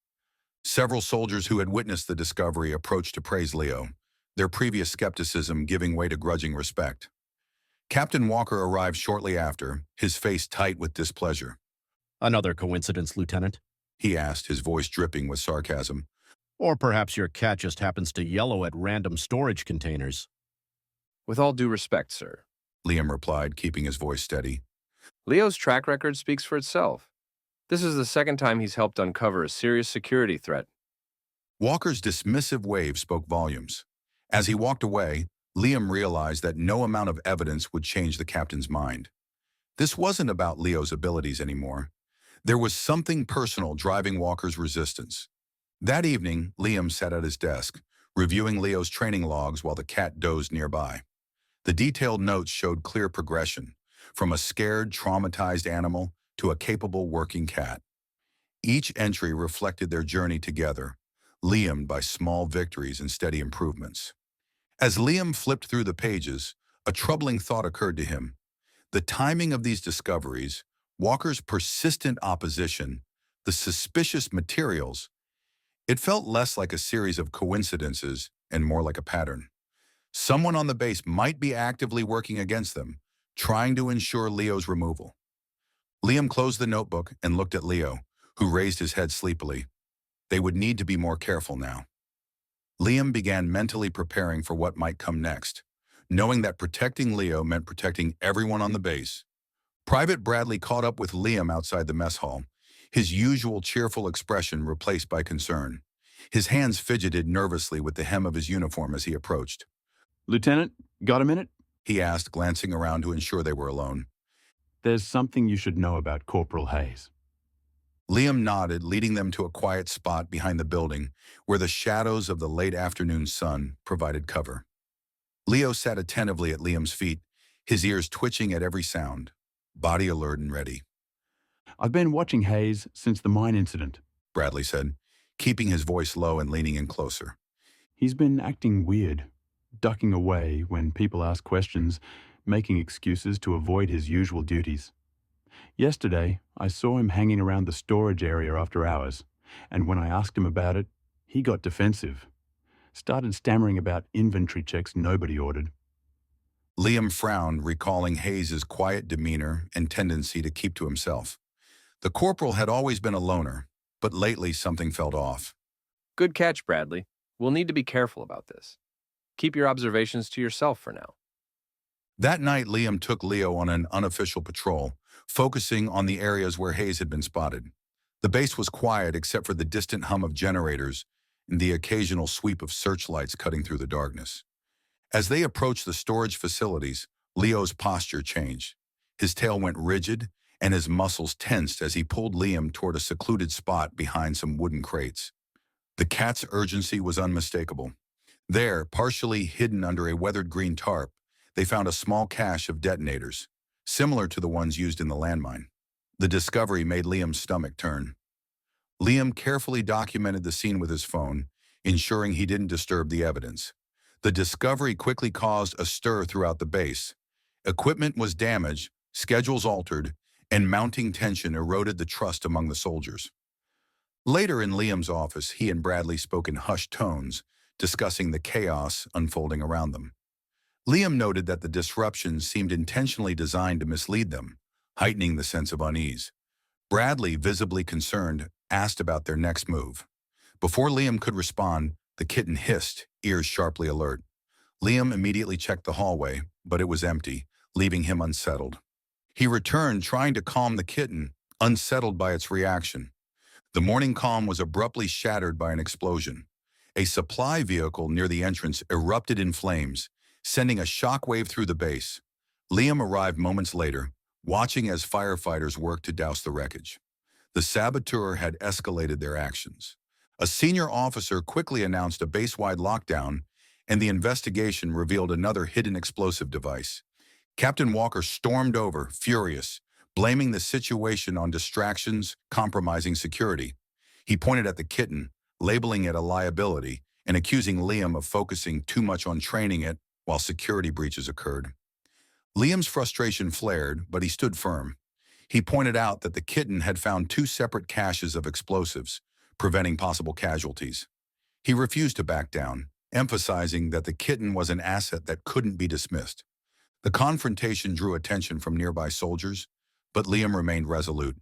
Several soldiers who had witnessed the discovery approached to praise Leo, their previous skepticism giving way to grudging respect. Captain Walker arrived shortly after, his face tight with displeasure. Another coincidence, Lieutenant? He asked, his voice dripping with sarcasm. Or perhaps your cat just happens to yellow at random storage containers. With all due respect, sir. Liam replied, keeping his voice steady. Leo's track record speaks for itself. This is the second time he's helped uncover a serious security threat. Walker's dismissive wave spoke volumes. As he walked away, Liam realized that no amount of evidence would change the captain's mind. This wasn't about Leo's abilities anymore. There was something personal driving Walker's resistance. That evening, Liam sat at his desk, reviewing Leo's training logs while the cat dozed nearby. The detailed notes showed clear progression, from a scared, traumatized animal to a capable working cat. Each entry reflected their journey together, liamed by small victories and steady improvements. As Liam flipped through the pages, a troubling thought occurred to him. The timing of these discoveries, Walker's persistent opposition, the suspicious materials, it felt less like a series of coincidences and more like a pattern. Someone on the base might be actively working against them, trying to ensure Leo's removal. Liam closed the notebook and looked at Leo, who raised his head sleepily. They would need to be more careful now. Liam began mentally preparing for what might come next, knowing that protecting Leo meant protecting everyone on the base. Private Bradley caught up with Liam outside the mess hall, his usual cheerful expression replaced by concern. His hands fidgeted nervously with the hem of his uniform as he approached. Lieutenant, got a minute? He asked, glancing around to ensure they were alone. There's something you should know about Corporal Hayes. Liam nodded, leading them to a quiet spot behind the building where the shadows of the late afternoon sun provided cover. Leo sat attentively at Liam's feet, his ears twitching at every sound, body alert and ready. I've been watching Hayes since the mine incident. Bradley said, keeping his voice low and leaning in closer. He's been acting weird, ducking away when people ask questions, making excuses to avoid his usual duties. Yesterday, I saw him hanging around the storage area after hours, and when I asked him about it, he got defensive. Started stammering about inventory checks nobody ordered. Liam frowned, recalling Hayes's quiet demeanor and tendency to keep to himself. The corporal had always been a loner, but lately something felt off. Good catch, Bradley. We'll need to be careful about this. Keep your observations to yourself for now. That night, Liam took Leo on an unofficial patrol, focusing on the areas where Hayes had been spotted. The base was quiet except for the distant hum of generators and the occasional sweep of searchlights cutting through the darkness. As they approached the storage facilities, Leo's posture changed. His tail went rigid, and his muscles tensed as he pulled Liam toward a secluded spot behind some wooden crates. The cat's urgency was unmistakable. There, partially hidden under a weathered green tarp, they found a small cache of detonators, similar to the ones used in the landmine. The discovery made Liam's stomach turn. Liam carefully documented the scene with his phone, ensuring he didn't disturb the evidence. The discovery quickly caused a stir throughout the base. Equipment was damaged, schedules altered, and mounting tension eroded the trust among the soldiers. Later in Liam's office, he and Bradley spoke in hushed tones, discussing the chaos unfolding around them. Liam noted that the disruptions seemed intentionally designed to mislead them, heightening the sense of unease. Bradley, visibly concerned, asked about their next move. Before Liam could respond, the kitten hissed, ears sharply alert. Liam immediately checked the hallway, but it was empty, leaving him unsettled. He returned, trying to calm the kitten, unsettled by its reaction. The morning calm was abruptly shattered by an explosion. A supply vehicle near the entrance erupted in flames, sending a shockwave through the base. Liam arrived moments later, watching as firefighters worked to douse the wreckage. The saboteur had escalated their actions. A senior officer quickly announced a base-wide lockdown, and the investigation revealed another hidden explosive device. Captain Walker stormed over, furious, blaming the situation on distractions, compromising security. He pointed at the kitten, labeling it a liability, and accusing Liam of focusing too much on training it while security breaches occurred. Liam's frustration flared, but he stood firm. He pointed out that the kitten had found 2 separate caches of explosives, preventing possible casualties. He refused to back down, emphasizing that the kitten was an asset that couldn't be dismissed. The confrontation drew attention from nearby soldiers, but Liam remained resolute.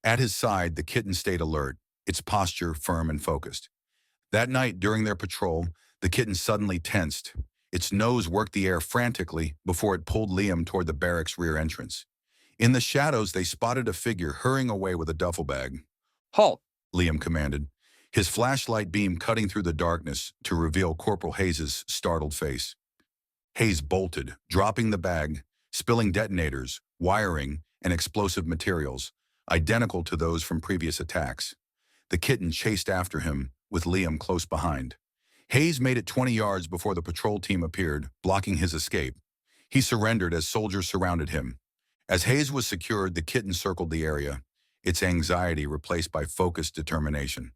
At his side, the kitten stayed alert, its posture firm and focused. That night, during their patrol, the kitten suddenly tensed. Its nose worked the air frantically before it pulled Liam toward the barracks' rear entrance. In the shadows, they spotted a figure hurrying away with a duffel bag. Halt! Liam commanded, his flashlight beam cutting through the darkness to reveal Corporal Hayes' startled face. Hayes bolted, dropping the bag, spilling detonators, wiring, and explosive materials, identical to those from previous attacks. The kitten chased after him, with Liam close behind. Hayes made it 20 yards before the patrol team appeared, blocking his escape. He surrendered as soldiers surrounded him. As Hayes was secured, the kitten circled the area, its anxiety replaced by focused determination.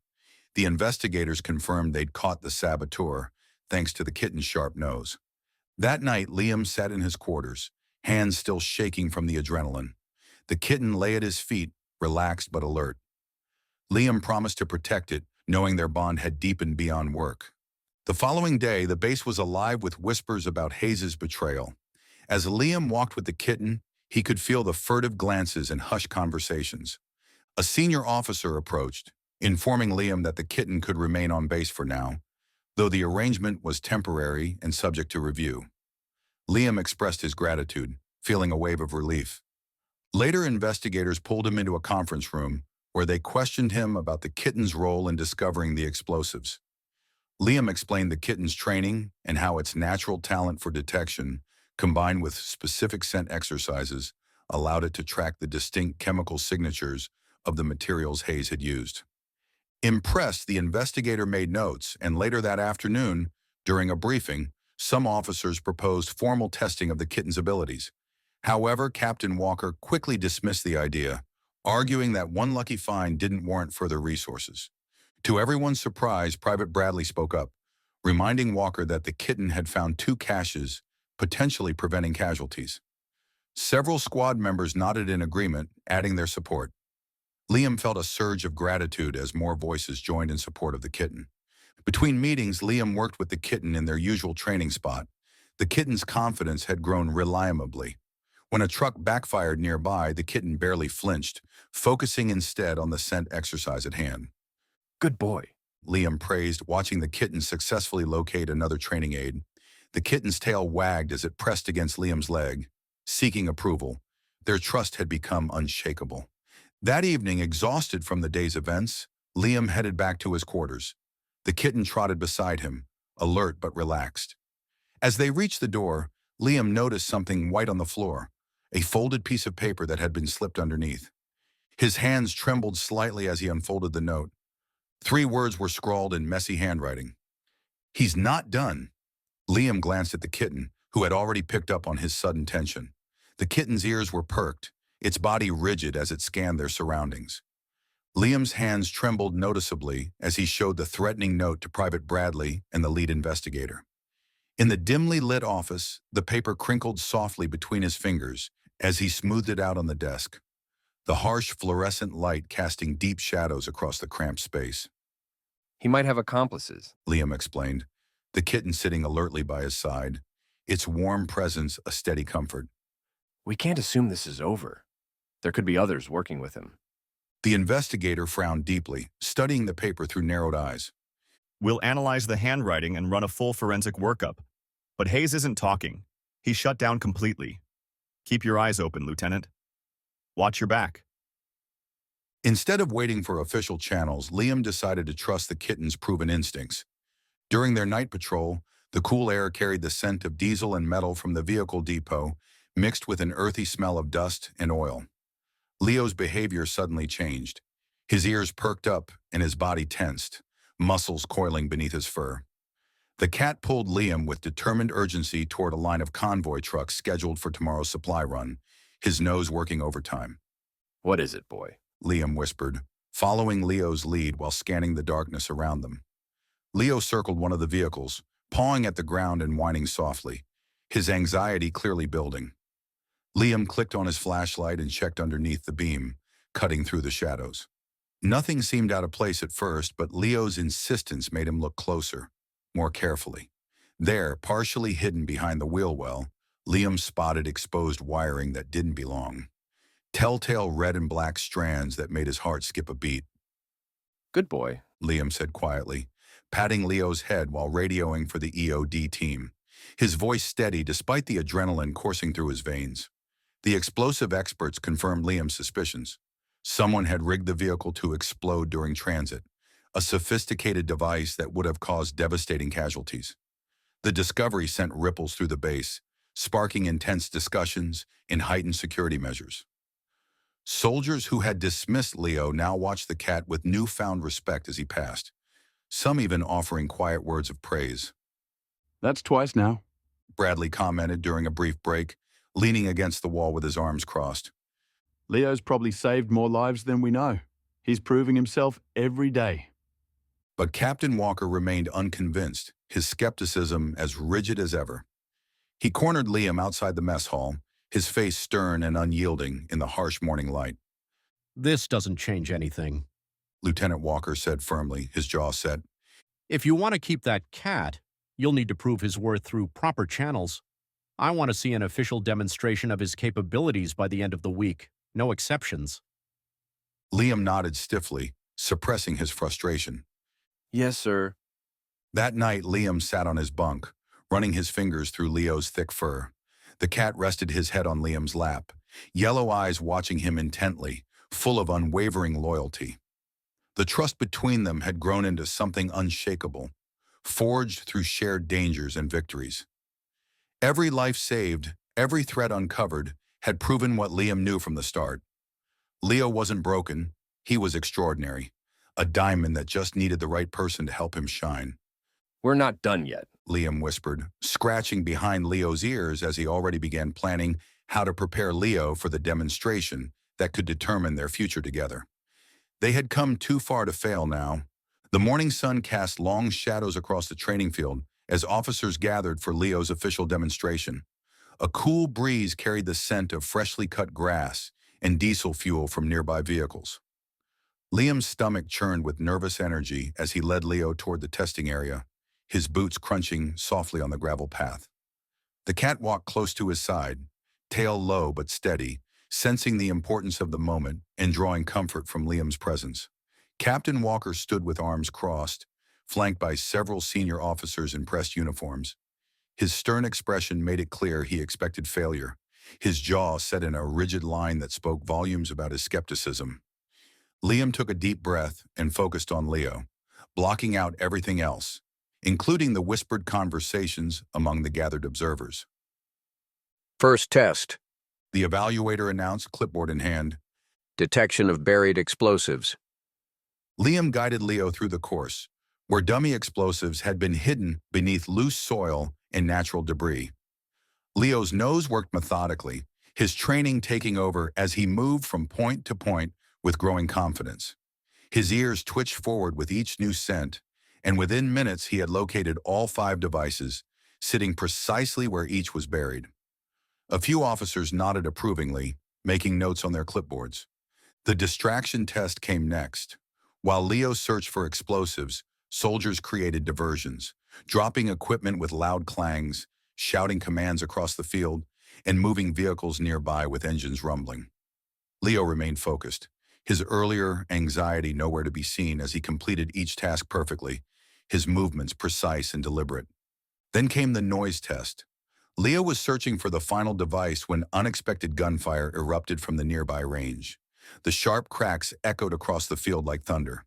The investigators confirmed they'd caught the saboteur, thanks to the kitten's sharp nose. That night, Liam sat in his quarters, hands still shaking from the adrenaline. The kitten lay at his feet, relaxed but alert. Liam promised to protect it, knowing their bond had deepened beyond work. The following day, the base was alive with whispers about Hayes' betrayal. As Liam walked with the kitten, he could feel the furtive glances and hushed conversations. A senior officer approached, informing Liam that the kitten could remain on base for now, though the arrangement was temporary and subject to review. Liam expressed his gratitude, feeling a wave of relief. Later, investigators pulled him into a conference room where they questioned him about the kitten's role in discovering the explosives. Liam explained the kitten's training and how its natural talent for detection, combined with specific scent exercises, allowed it to track the distinct chemical signatures of the materials Hayes had used. Impressed, the investigator made notes, and later that afternoon, during a briefing, some officers proposed formal testing of the kitten's abilities. However, Captain Walker quickly dismissed the idea, arguing that one lucky find didn't warrant further resources. To everyone's surprise, Private Bradley spoke up, reminding Walker that the kitten had found 2 caches, potentially preventing casualties. Several squad members nodded in agreement, adding their support. Liam felt a surge of gratitude as more voices joined in support of the kitten. Between meetings, Liam worked with the kitten in their usual training spot. The kitten's confidence had grown reliably. When a truck backfired nearby, the kitten barely flinched, focusing instead on the scent exercise at hand. Good boy. Liam praised, watching the kitten successfully locate another training aid. The kitten's tail wagged as it pressed against Liam's leg, seeking approval. Their trust had become unshakable. That evening, exhausted from the day's events, Liam headed back to his quarters. The kitten trotted beside him, alert but relaxed. As they reached the door, Liam noticed something white on the floor, a folded piece of paper that had been slipped underneath. His hands trembled slightly as he unfolded the note. 3 words were scrawled in messy handwriting. "He's not done." Liam glanced at the kitten, who had already picked up on his sudden tension. The kitten's ears were perked, its body rigid as it scanned their surroundings. Liam's hands trembled noticeably as he showed the threatening note to Private Bradley and the lead investigator. In the dimly lit office, the paper crinkled softly between his fingers, as he smoothed it out on the desk, the harsh fluorescent light casting deep shadows across the cramped space. He might have accomplices. Liam explained, the kitten sitting alertly by his side, its warm presence a steady comfort. We can't assume this is over. There could be others working with him. The investigator frowned deeply, studying the paper through narrowed eyes. We'll analyze the handwriting and run a full forensic workup. But Hayes isn't talking. He's shut down completely. Keep your eyes open, Lieutenant. Watch your back. Instead of waiting for official channels, Liam decided to trust the kitten's proven instincts. During their night patrol, the cool air carried the scent of diesel and metal from the vehicle depot, mixed with an earthy smell of dust and oil. Leo's behavior suddenly changed. His ears perked up and his body tensed, muscles coiling beneath his fur. The cat pulled Liam with determined urgency toward a line of convoy trucks scheduled for tomorrow's supply run, his nose working overtime. What is it, boy? Liam whispered, following Leo's lead while scanning the darkness around them. Leo circled one of the vehicles, pawing at the ground and whining softly, his anxiety clearly building. Liam clicked on his flashlight and checked underneath the beam, cutting through the shadows. Nothing seemed out of place at first, but Leo's insistence made him look closer, more carefully. There, partially hidden behind the wheel well, Liam spotted exposed wiring that didn't belong. Telltale red and black strands that made his heart skip a beat. Good boy. Liam said quietly, patting Leo's head while radioing for the EOD team, his voice steady despite the adrenaline coursing through his veins. The explosive experts confirmed Liam's suspicions. Someone had rigged the vehicle to explode during transit, a sophisticated device that would have caused devastating casualties. The discovery sent ripples through the base, sparking intense discussions and heightened security measures. Soldiers who had dismissed Leo now watched the cat with newfound respect as he passed, some even offering quiet words of praise. That's twice now. Bradley commented during a brief break, leaning against the wall with his arms crossed. Leo's probably saved more lives than we know. He's proving himself every day. But Captain Walker remained unconvinced, his skepticism as rigid as ever. He cornered Liam outside the mess hall, his face stern and unyielding in the harsh morning light. This doesn't change anything. Lieutenant Walker said firmly, his jaw set. If you want to keep that cat, you'll need to prove his worth through proper channels. I want to see an official demonstration of his capabilities by the end of the week. No exceptions. Liam nodded stiffly, suppressing his frustration. Yes, sir. That night, Liam sat on his bunk, running his fingers through Leo's thick fur. The cat rested his head on Liam's lap, yellow eyes watching him intently, full of unwavering loyalty. The trust between them had grown into something unshakable, forged through shared dangers and victories. Every life saved, every threat uncovered, had proven what Liam knew from the start. Leo wasn't broken, he was extraordinary, a diamond that just needed the right person to help him shine. We're not done yet. Liam whispered, scratching behind Leo's ears as he already began planning how to prepare Leo for the demonstration that could determine their future together. They had come too far to fail now. The morning sun cast long shadows across the training field as officers gathered for Leo's official demonstration. A cool breeze carried the scent of freshly cut grass and diesel fuel from nearby vehicles. Liam's stomach churned with nervous energy as he led Leo toward the testing area, his boots crunching softly on the gravel path. The cat walked close to his side, tail low but steady, sensing the importance of the moment and drawing comfort from Liam's presence. Captain Walker stood with arms crossed, flanked by several senior officers in pressed uniforms. His stern expression made it clear he expected failure, his jaw set in a rigid line that spoke volumes about his skepticism. Liam took a deep breath and focused on Leo, blocking out everything else, including the whispered conversations among the gathered observers. First test. The evaluator announced, clipboard in hand. Detection of buried explosives. Liam guided Leo through the course, where dummy explosives had been hidden beneath loose soil and natural debris. Leo's nose worked methodically, his training taking over as he moved from point to point with growing confidence. His ears twitched forward with each new scent, and within minutes he had located all 5 devices, sitting precisely where each was buried. A few officers nodded approvingly, making notes on their clipboards. The distraction test came next. While Leo searched for explosives, soldiers created diversions, dropping equipment with loud clangs, shouting commands across the field, and moving vehicles nearby with engines rumbling. Leo remained focused, his earlier anxiety nowhere to be seen as he completed each task perfectly, his movements precise and deliberate. Then came the noise test. Leo was searching for the final device when unexpected gunfire erupted from the nearby range. The sharp cracks echoed across the field like thunder.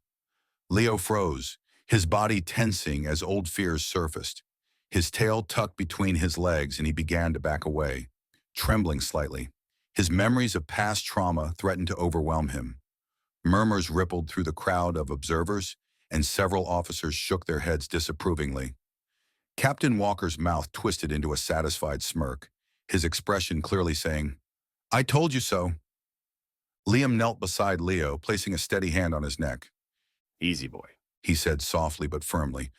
Leo froze, his body tensing as old fears surfaced. His tail tucked between his legs and he began to back away, trembling slightly. His memories of past trauma threatened to overwhelm him. Murmurs rippled through the crowd of observers, and several officers shook their heads disapprovingly. Captain Walker's mouth twisted into a satisfied smirk, his expression clearly saying, "I told you so." Liam knelt beside Leo, placing a steady hand on his neck. Easy, boy. He said softly but firmly,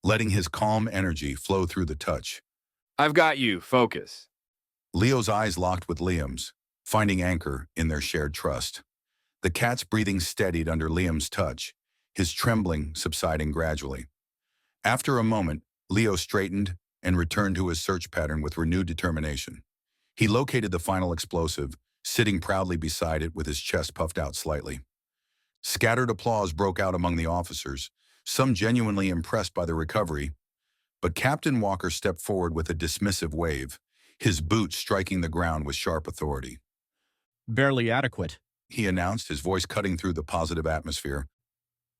letting his calm energy flow through the touch. I've got you. Focus. Leo's eyes locked with Liam's, finding anchor in their shared trust. The cat's breathing steadied under Liam's touch, his trembling subsiding gradually. After a moment, Leo straightened and returned to his search pattern with renewed determination. He located the final explosive, sitting proudly beside it with his chest puffed out slightly. Scattered applause broke out among the officers, some genuinely impressed by the recovery, but Captain Walker stepped forward with a dismissive wave, his boots striking the ground with sharp authority. Barely adequate. He announced, his voice cutting through the positive atmosphere.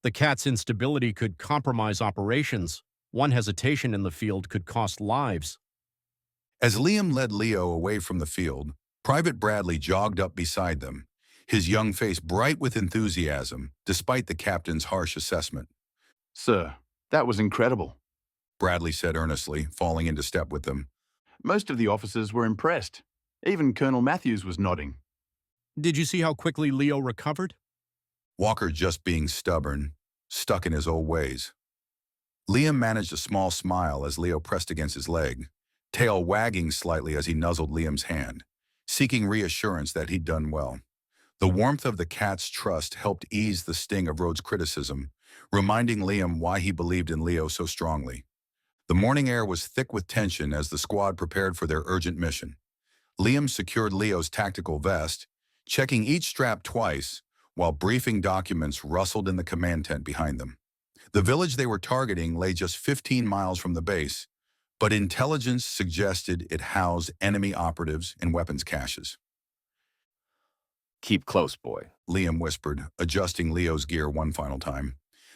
The cat's instability could compromise operations. One hesitation in the field could cost lives. As Liam led Leo away from the field, Private Bradley jogged up beside them, his young face bright with enthusiasm, despite the captain's harsh assessment. Sir, that was incredible. Bradley said earnestly, falling into step with them. Most of the officers were impressed. Even Colonel Matthews was nodding. Did you see how quickly Leo recovered? Walker just being stubborn, stuck in his old ways. Liam managed a small smile as Leo pressed against his leg, tail wagging slightly as he nuzzled Liam's hand, seeking reassurance that he'd done well. The warmth of the cat's trust helped ease the sting of Rhodes' criticism, reminding Liam why he believed in Leo so strongly. The morning air was thick with tension as the squad prepared for their urgent mission. Liam secured Leo's tactical vest, checking each strap twice, while briefing documents rustled in the command tent behind them. The village they were targeting lay just 15 miles from the base, but intelligence suggested it housed enemy operatives and weapons caches. Keep close, boy. Liam whispered, adjusting Leo's gear one final time.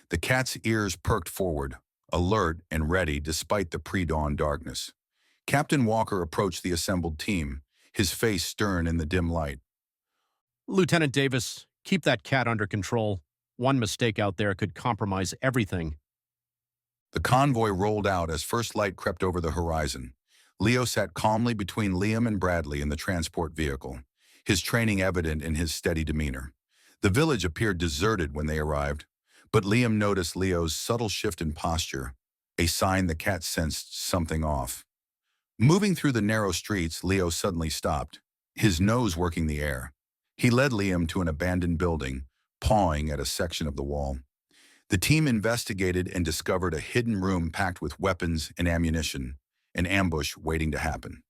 The cat's ears perked forward, alert and ready despite the pre-dawn darkness. Captain Walker approached the assembled team, his face stern in the dim light. Lieutenant Davis, keep that cat under control. One mistake out there could compromise everything. The convoy rolled out as first light crept over the horizon. Leo sat calmly between Liam and Bradley in the transport vehicle, his training evident in his steady demeanor. The village appeared deserted when they arrived, but Liam noticed Leo's subtle shift in posture, a sign the cat sensed something off. Moving through the narrow streets, Leo suddenly stopped, his nose working the air. He led Liam to an abandoned building, pawing at a section of the wall. The team investigated and discovered a hidden room packed with weapons and ammunition, an ambush waiting to happen.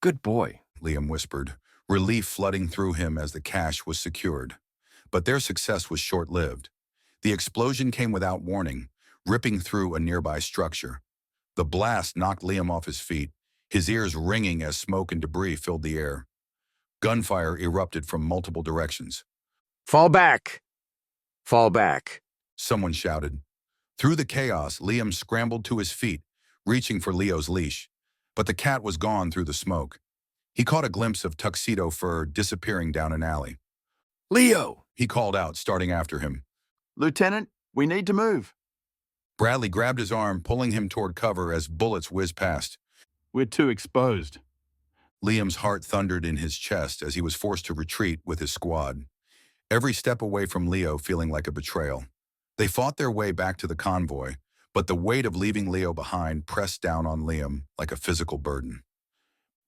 Good boy, Liam whispered, relief flooding through him as the cache was secured. But their success was short-lived. The explosion came without warning, ripping through a nearby structure. The blast knocked Liam off his feet, his ears ringing as smoke and debris filled the air. Gunfire erupted from multiple directions. Fall back! Fall back! Someone shouted. Through the chaos, Liam scrambled to his feet, reaching for Leo's leash. But the cat was gone through the smoke. He caught a glimpse of tuxedo fur disappearing down an alley. Leo! He called out, starting after him. Lieutenant, we need to move. Bradley grabbed his arm, pulling him toward cover as bullets whizzed past. We're too exposed. Liam's heart thundered in his chest as he was forced to retreat with his squad, every step away from Leo feeling like a betrayal. They fought their way back to the convoy, but the weight of leaving Leo behind pressed down on Liam like a physical burden.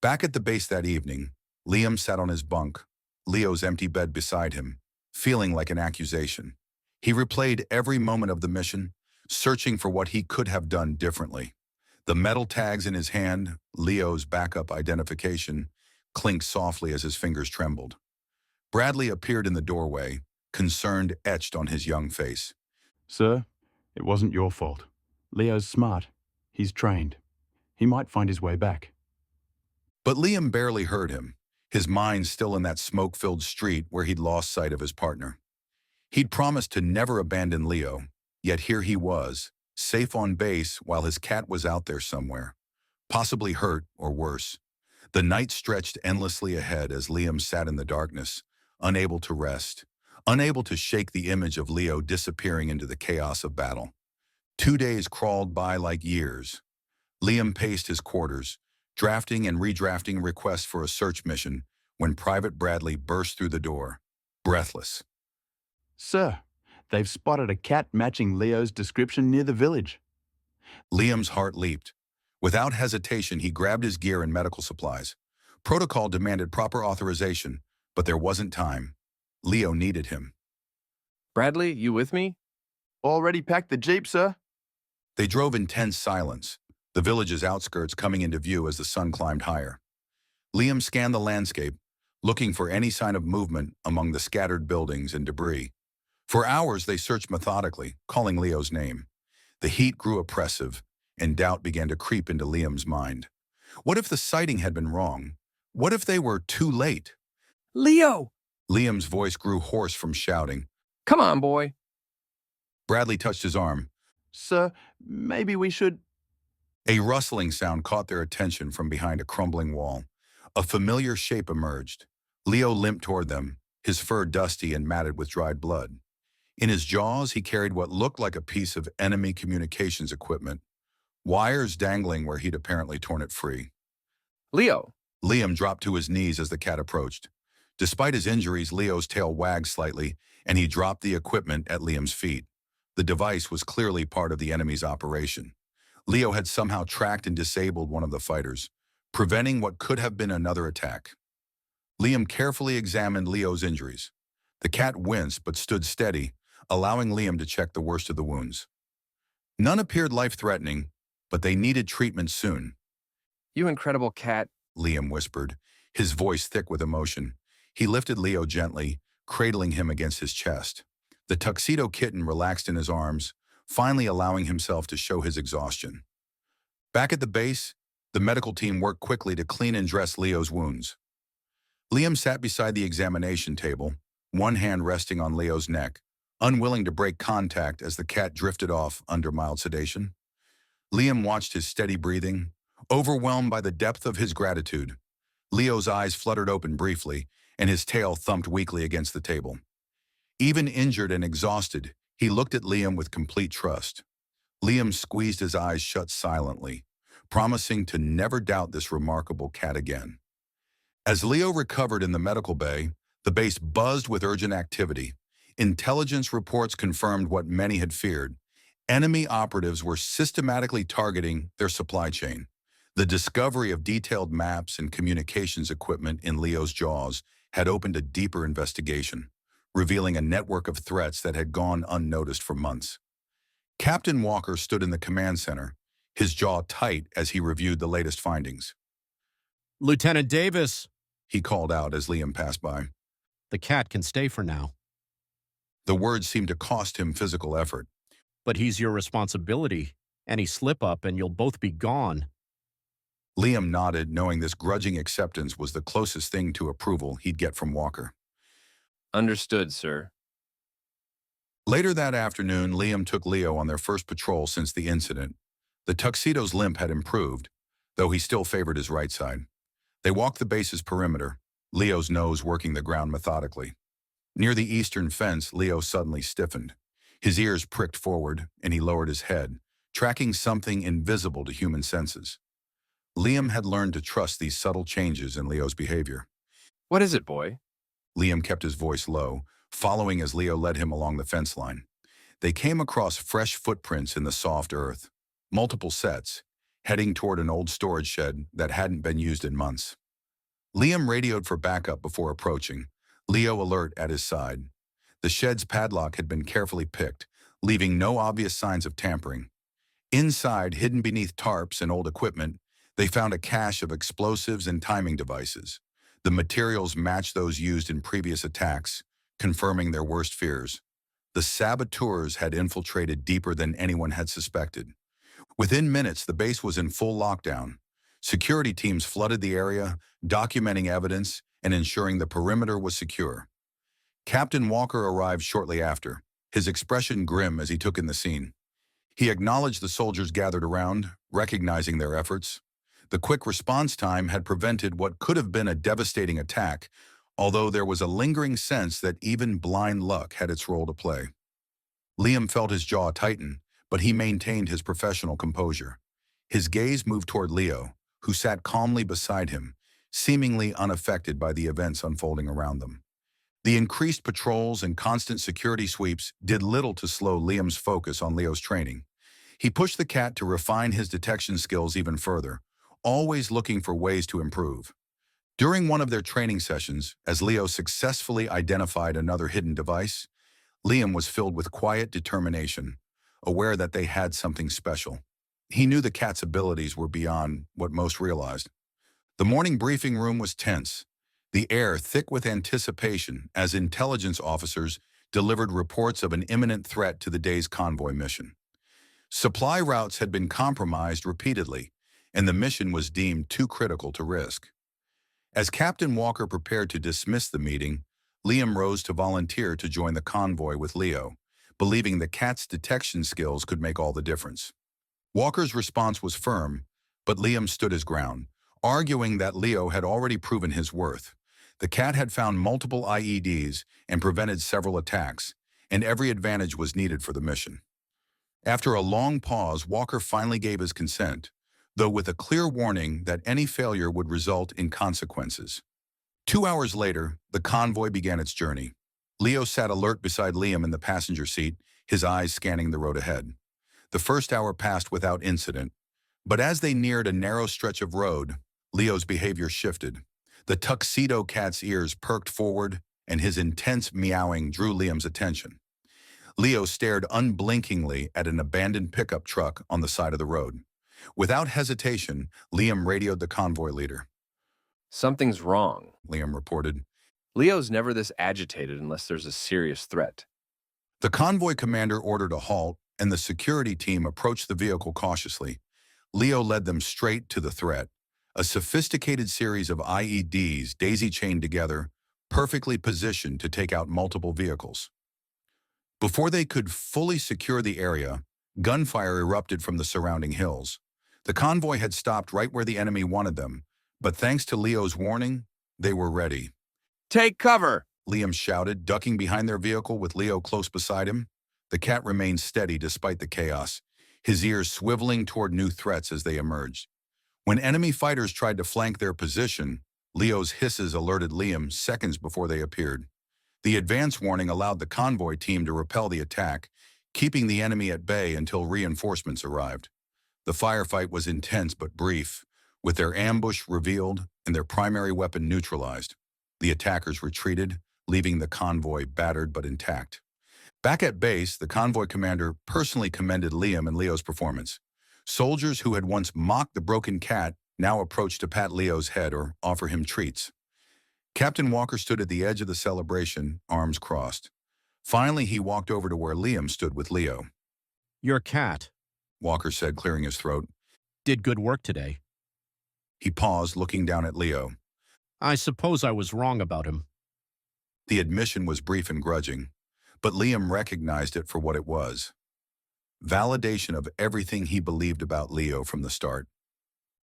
Back at the base that evening, Liam sat on his bunk, Leo's empty bed beside him, feeling like an accusation. He replayed every moment of the mission, searching for what he could have done differently. The metal tags in his hand, Leo's backup identification, clinked softly as his fingers trembled. Bradley appeared in the doorway, concern etched on his young face. Sir, it wasn't your fault. Leo's smart. He's trained. He might find his way back. But Liam barely heard him, his mind still in that smoke-filled street where he'd lost sight of his partner. He'd promised to never abandon Leo, yet here he was, safe on base while his cat was out there somewhere, possibly hurt or worse. The night stretched endlessly ahead as Liam sat in the darkness, unable to rest, unable to shake the image of Leo disappearing into the chaos of battle. 2 days crawled by like years. Liam paced his quarters, drafting and redrafting requests for a search mission when Private Bradley burst through the door, breathless. Sir, they've spotted a cat matching Leo's description near the village. Liam's heart leaped. Without hesitation, he grabbed his gear and medical supplies. Protocol demanded proper authorization, but there wasn't time. Leo needed him. Bradley, you with me? Already packed the Jeep, sir? They drove in tense silence, the village's outskirts coming into view as the sun climbed higher. Liam scanned the landscape, looking for any sign of movement among the scattered buildings and debris. For hours, they searched methodically, calling Leo's name. The heat grew oppressive, and doubt began to creep into Liam's mind. What if the sighting had been wrong? What if they were too late? Leo! Liam's voice grew hoarse from shouting. Come on, boy. Bradley touched his arm. Sir, maybe we should... A rustling sound caught their attention from behind a crumbling wall. A familiar shape emerged. Leo limped toward them, his fur dusty and matted with dried blood. In his jaws, he carried what looked like a piece of enemy communications equipment, wires dangling where he'd apparently torn it free. Leo! Liam dropped to his knees as the cat approached. Despite his injuries, Leo's tail wagged slightly, and he dropped the equipment at Liam's feet. The device was clearly part of the enemy's operation. Leo had somehow tracked and disabled one of the fighters, preventing what could have been another attack. Liam carefully examined Leo's injuries. The cat winced but stood steady, allowing Liam to check the worst of the wounds. None appeared life-threatening, but they needed treatment soon. You incredible cat. Liam whispered, his voice thick with emotion. He lifted Leo gently, cradling him against his chest. The tuxedo kitten relaxed in his arms, finally allowing himself to show his exhaustion. Back at the base, the medical team worked quickly to clean and dress Leo's wounds. Liam sat beside the examination table, one hand resting on Leo's neck, unwilling to break contact as the cat drifted off under mild sedation. Liam watched his steady breathing, overwhelmed by the depth of his gratitude. Leo's eyes fluttered open briefly, and his tail thumped weakly against the table. Even injured and exhausted, he looked at Liam with complete trust. Liam squeezed his eyes shut silently, promising to never doubt this remarkable cat again. As Leo recovered in the medical bay, the base buzzed with urgent activity. Intelligence reports confirmed what many had feared. Enemy operatives were systematically targeting their supply chain. The discovery of detailed maps and communications equipment in Leo's jaws had opened a deeper investigation, revealing a network of threats that had gone unnoticed for months. Captain Walker stood in the command center, his jaw tight as he reviewed the latest findings. Lieutenant Davis! He called out as Liam passed by. The cat can stay for now. The words seemed to cost him physical effort. But he's your responsibility. Any slip-up and you'll both be gone. Liam nodded, knowing this grudging acceptance was the closest thing to approval he'd get from Walker. Understood, sir. Later that afternoon, Liam took Leo on their first patrol since the incident. The tuxedo's limp had improved, though he still favored his right side. They walked the base's perimeter, Leo's nose working the ground methodically. Near the eastern fence, Leo suddenly stiffened. His ears pricked forward, and he lowered his head, tracking something invisible to human senses. Liam had learned to trust these subtle changes in Leo's behavior. What is it, boy? Liam kept his voice low, following as Leo led him along the fence line. They came across fresh footprints in the soft earth, multiple sets, heading toward an old storage shed that hadn't been used in months. Liam radioed for backup before approaching, Leo alert at his side. The shed's padlock had been carefully picked, leaving no obvious signs of tampering. Inside, hidden beneath tarps and old equipment, they found a cache of explosives and timing devices. The materials matched those used in previous attacks, confirming their worst fears. The saboteurs had infiltrated deeper than anyone had suspected. Within minutes, the base was in full lockdown. Security teams flooded the area, documenting evidence and ensuring the perimeter was secure. Captain Walker arrived shortly after, his expression grim as he took in the scene. He acknowledged the soldiers gathered around, recognizing their efforts. The quick response time had prevented what could have been a devastating attack, although there was a lingering sense that even blind luck had its role to play. Liam felt his jaw tighten, but he maintained his professional composure. His gaze moved toward Leo, who sat calmly beside him, seemingly unaffected by the events unfolding around them. The increased patrols and constant security sweeps did little to slow Liam's focus on Leo's training. He pushed the cat to refine his detection skills even further, always looking for ways to improve. During one of their training sessions, as Leo successfully identified another hidden device, Liam was filled with quiet determination, aware that they had something special. He knew the cat's abilities were beyond what most realized. The morning briefing room was tense, the air thick with anticipation as intelligence officers delivered reports of an imminent threat to the day's convoy mission. Supply routes had been compromised repeatedly, and the mission was deemed too critical to risk. As Captain Walker prepared to dismiss the meeting, Liam rose to volunteer to join the convoy with Leo, believing the cat's detection skills could make all the difference. Walker's response was firm, but Liam stood his ground, arguing that Leo had already proven his worth. The cat had found multiple IEDs and prevented several attacks, and every advantage was needed for the mission. After a long pause, Walker finally gave his consent, though with a clear warning that any failure would result in consequences. 2 hours later, the convoy began its journey. Leo sat alert beside Liam in the passenger seat, his eyes scanning the road ahead. The first hour passed without incident, but as they neared a narrow stretch of road, Leo's behavior shifted. The tuxedo cat's ears perked forward, and his intense meowing drew Liam's attention. Leo stared unblinkingly at an abandoned pickup truck on the side of the road. Without hesitation, Liam radioed the convoy leader. Something's wrong, Liam reported. Leo's never this agitated unless there's a serious threat. The convoy commander ordered a halt, and the security team approached the vehicle cautiously. Leo led them straight to the threat, a sophisticated series of IEDs daisy-chained together, perfectly positioned to take out multiple vehicles. Before they could fully secure the area, gunfire erupted from the surrounding hills. The convoy had stopped right where the enemy wanted them, but thanks to Leo's warning, they were ready. Take cover! Liam shouted, ducking behind their vehicle with Leo close beside him. The cat remained steady despite the chaos, his ears swiveling toward new threats as they emerged. When enemy fighters tried to flank their position, Leo's hisses alerted Liam seconds before they appeared. The advance warning allowed the convoy team to repel the attack, keeping the enemy at bay until reinforcements arrived. The firefight was intense but brief, with their ambush revealed and their primary weapon neutralized. The attackers retreated, leaving the convoy battered but intact. Back at base, the convoy commander personally commended Liam and Leo's performance. Soldiers who had once mocked the broken cat now approached to pat Leo's head or offer him treats. Captain Walker stood at the edge of the celebration, arms crossed. Finally, he walked over to where Liam stood with Leo. Your cat Walker said, clearing his throat. did good work today. He paused, looking down at Leo. I suppose I was wrong about him. The admission was brief and grudging, but Liam recognized it for what it was. Validation of everything he believed about Leo from the start.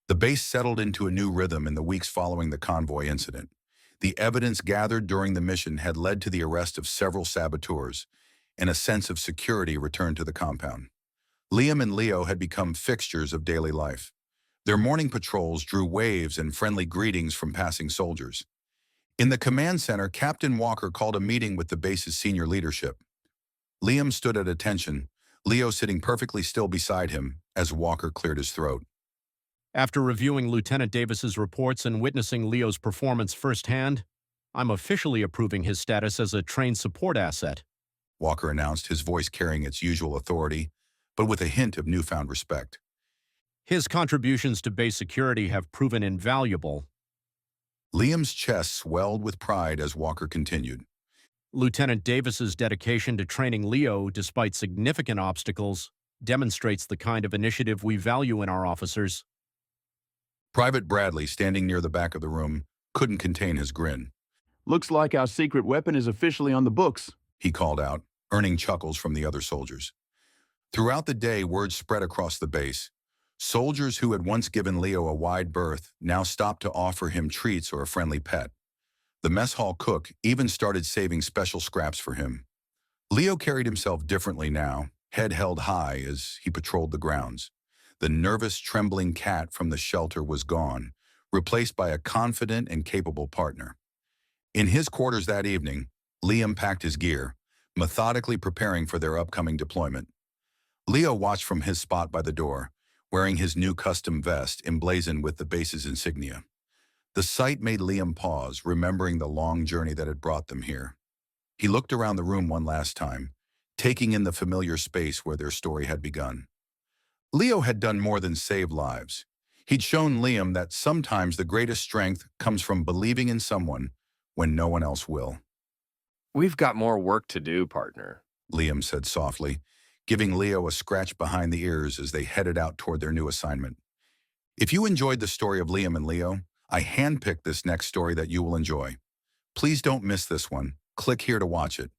The base settled into a new rhythm in the weeks following the convoy incident. The evidence gathered during the mission had led to the arrest of several saboteurs, and a sense of security returned to the compound. Liam and Leo had become fixtures of daily life. Their morning patrols drew waves and friendly greetings from passing soldiers. In the command center, Captain Walker called a meeting with the base's senior leadership. Liam stood at attention, Leo sitting perfectly still beside him as Walker cleared his throat. After reviewing Lieutenant Davis's reports and witnessing Leo's performance firsthand, I'm officially approving his status as a trained support asset. Walker announced, his voice carrying its usual authority, but with a hint of newfound respect. His contributions to base security have proven invaluable. Liam's chest swelled with pride as Walker continued. Lieutenant Davis's dedication to training Leo, despite significant obstacles, demonstrates the kind of initiative we value in our officers. Private Bradley, standing near the back of the room, couldn't contain his grin. Looks like our secret weapon is officially on the books. He called out, earning chuckles from the other soldiers. Throughout the day, word spread across the base. Soldiers who had once given Leo a wide berth now stopped to offer him treats or a friendly pet. The mess hall cook even started saving special scraps for him. Leo carried himself differently now, head held high as he patrolled the grounds. The nervous, trembling cat from the shelter was gone, replaced by a confident and capable partner. In his quarters that evening, Liam packed his gear, methodically preparing for their upcoming deployment. Leo watched from his spot by the door, wearing his new custom vest emblazoned with the base's insignia. The sight made Liam pause, remembering the long journey that had brought them here. He looked around the room one last time, taking in the familiar space where their story had begun. Leo had done more than save lives. He'd shown Liam that sometimes the greatest strength comes from believing in someone when no one else will. We've got more work to do, partner. Liam said softly, giving Leo a scratch behind the ears as they headed out toward their new assignment. If you enjoyed the story of Liam and Leo, I handpicked this next story that you will enjoy. Please don't miss this one. Click here to watch it.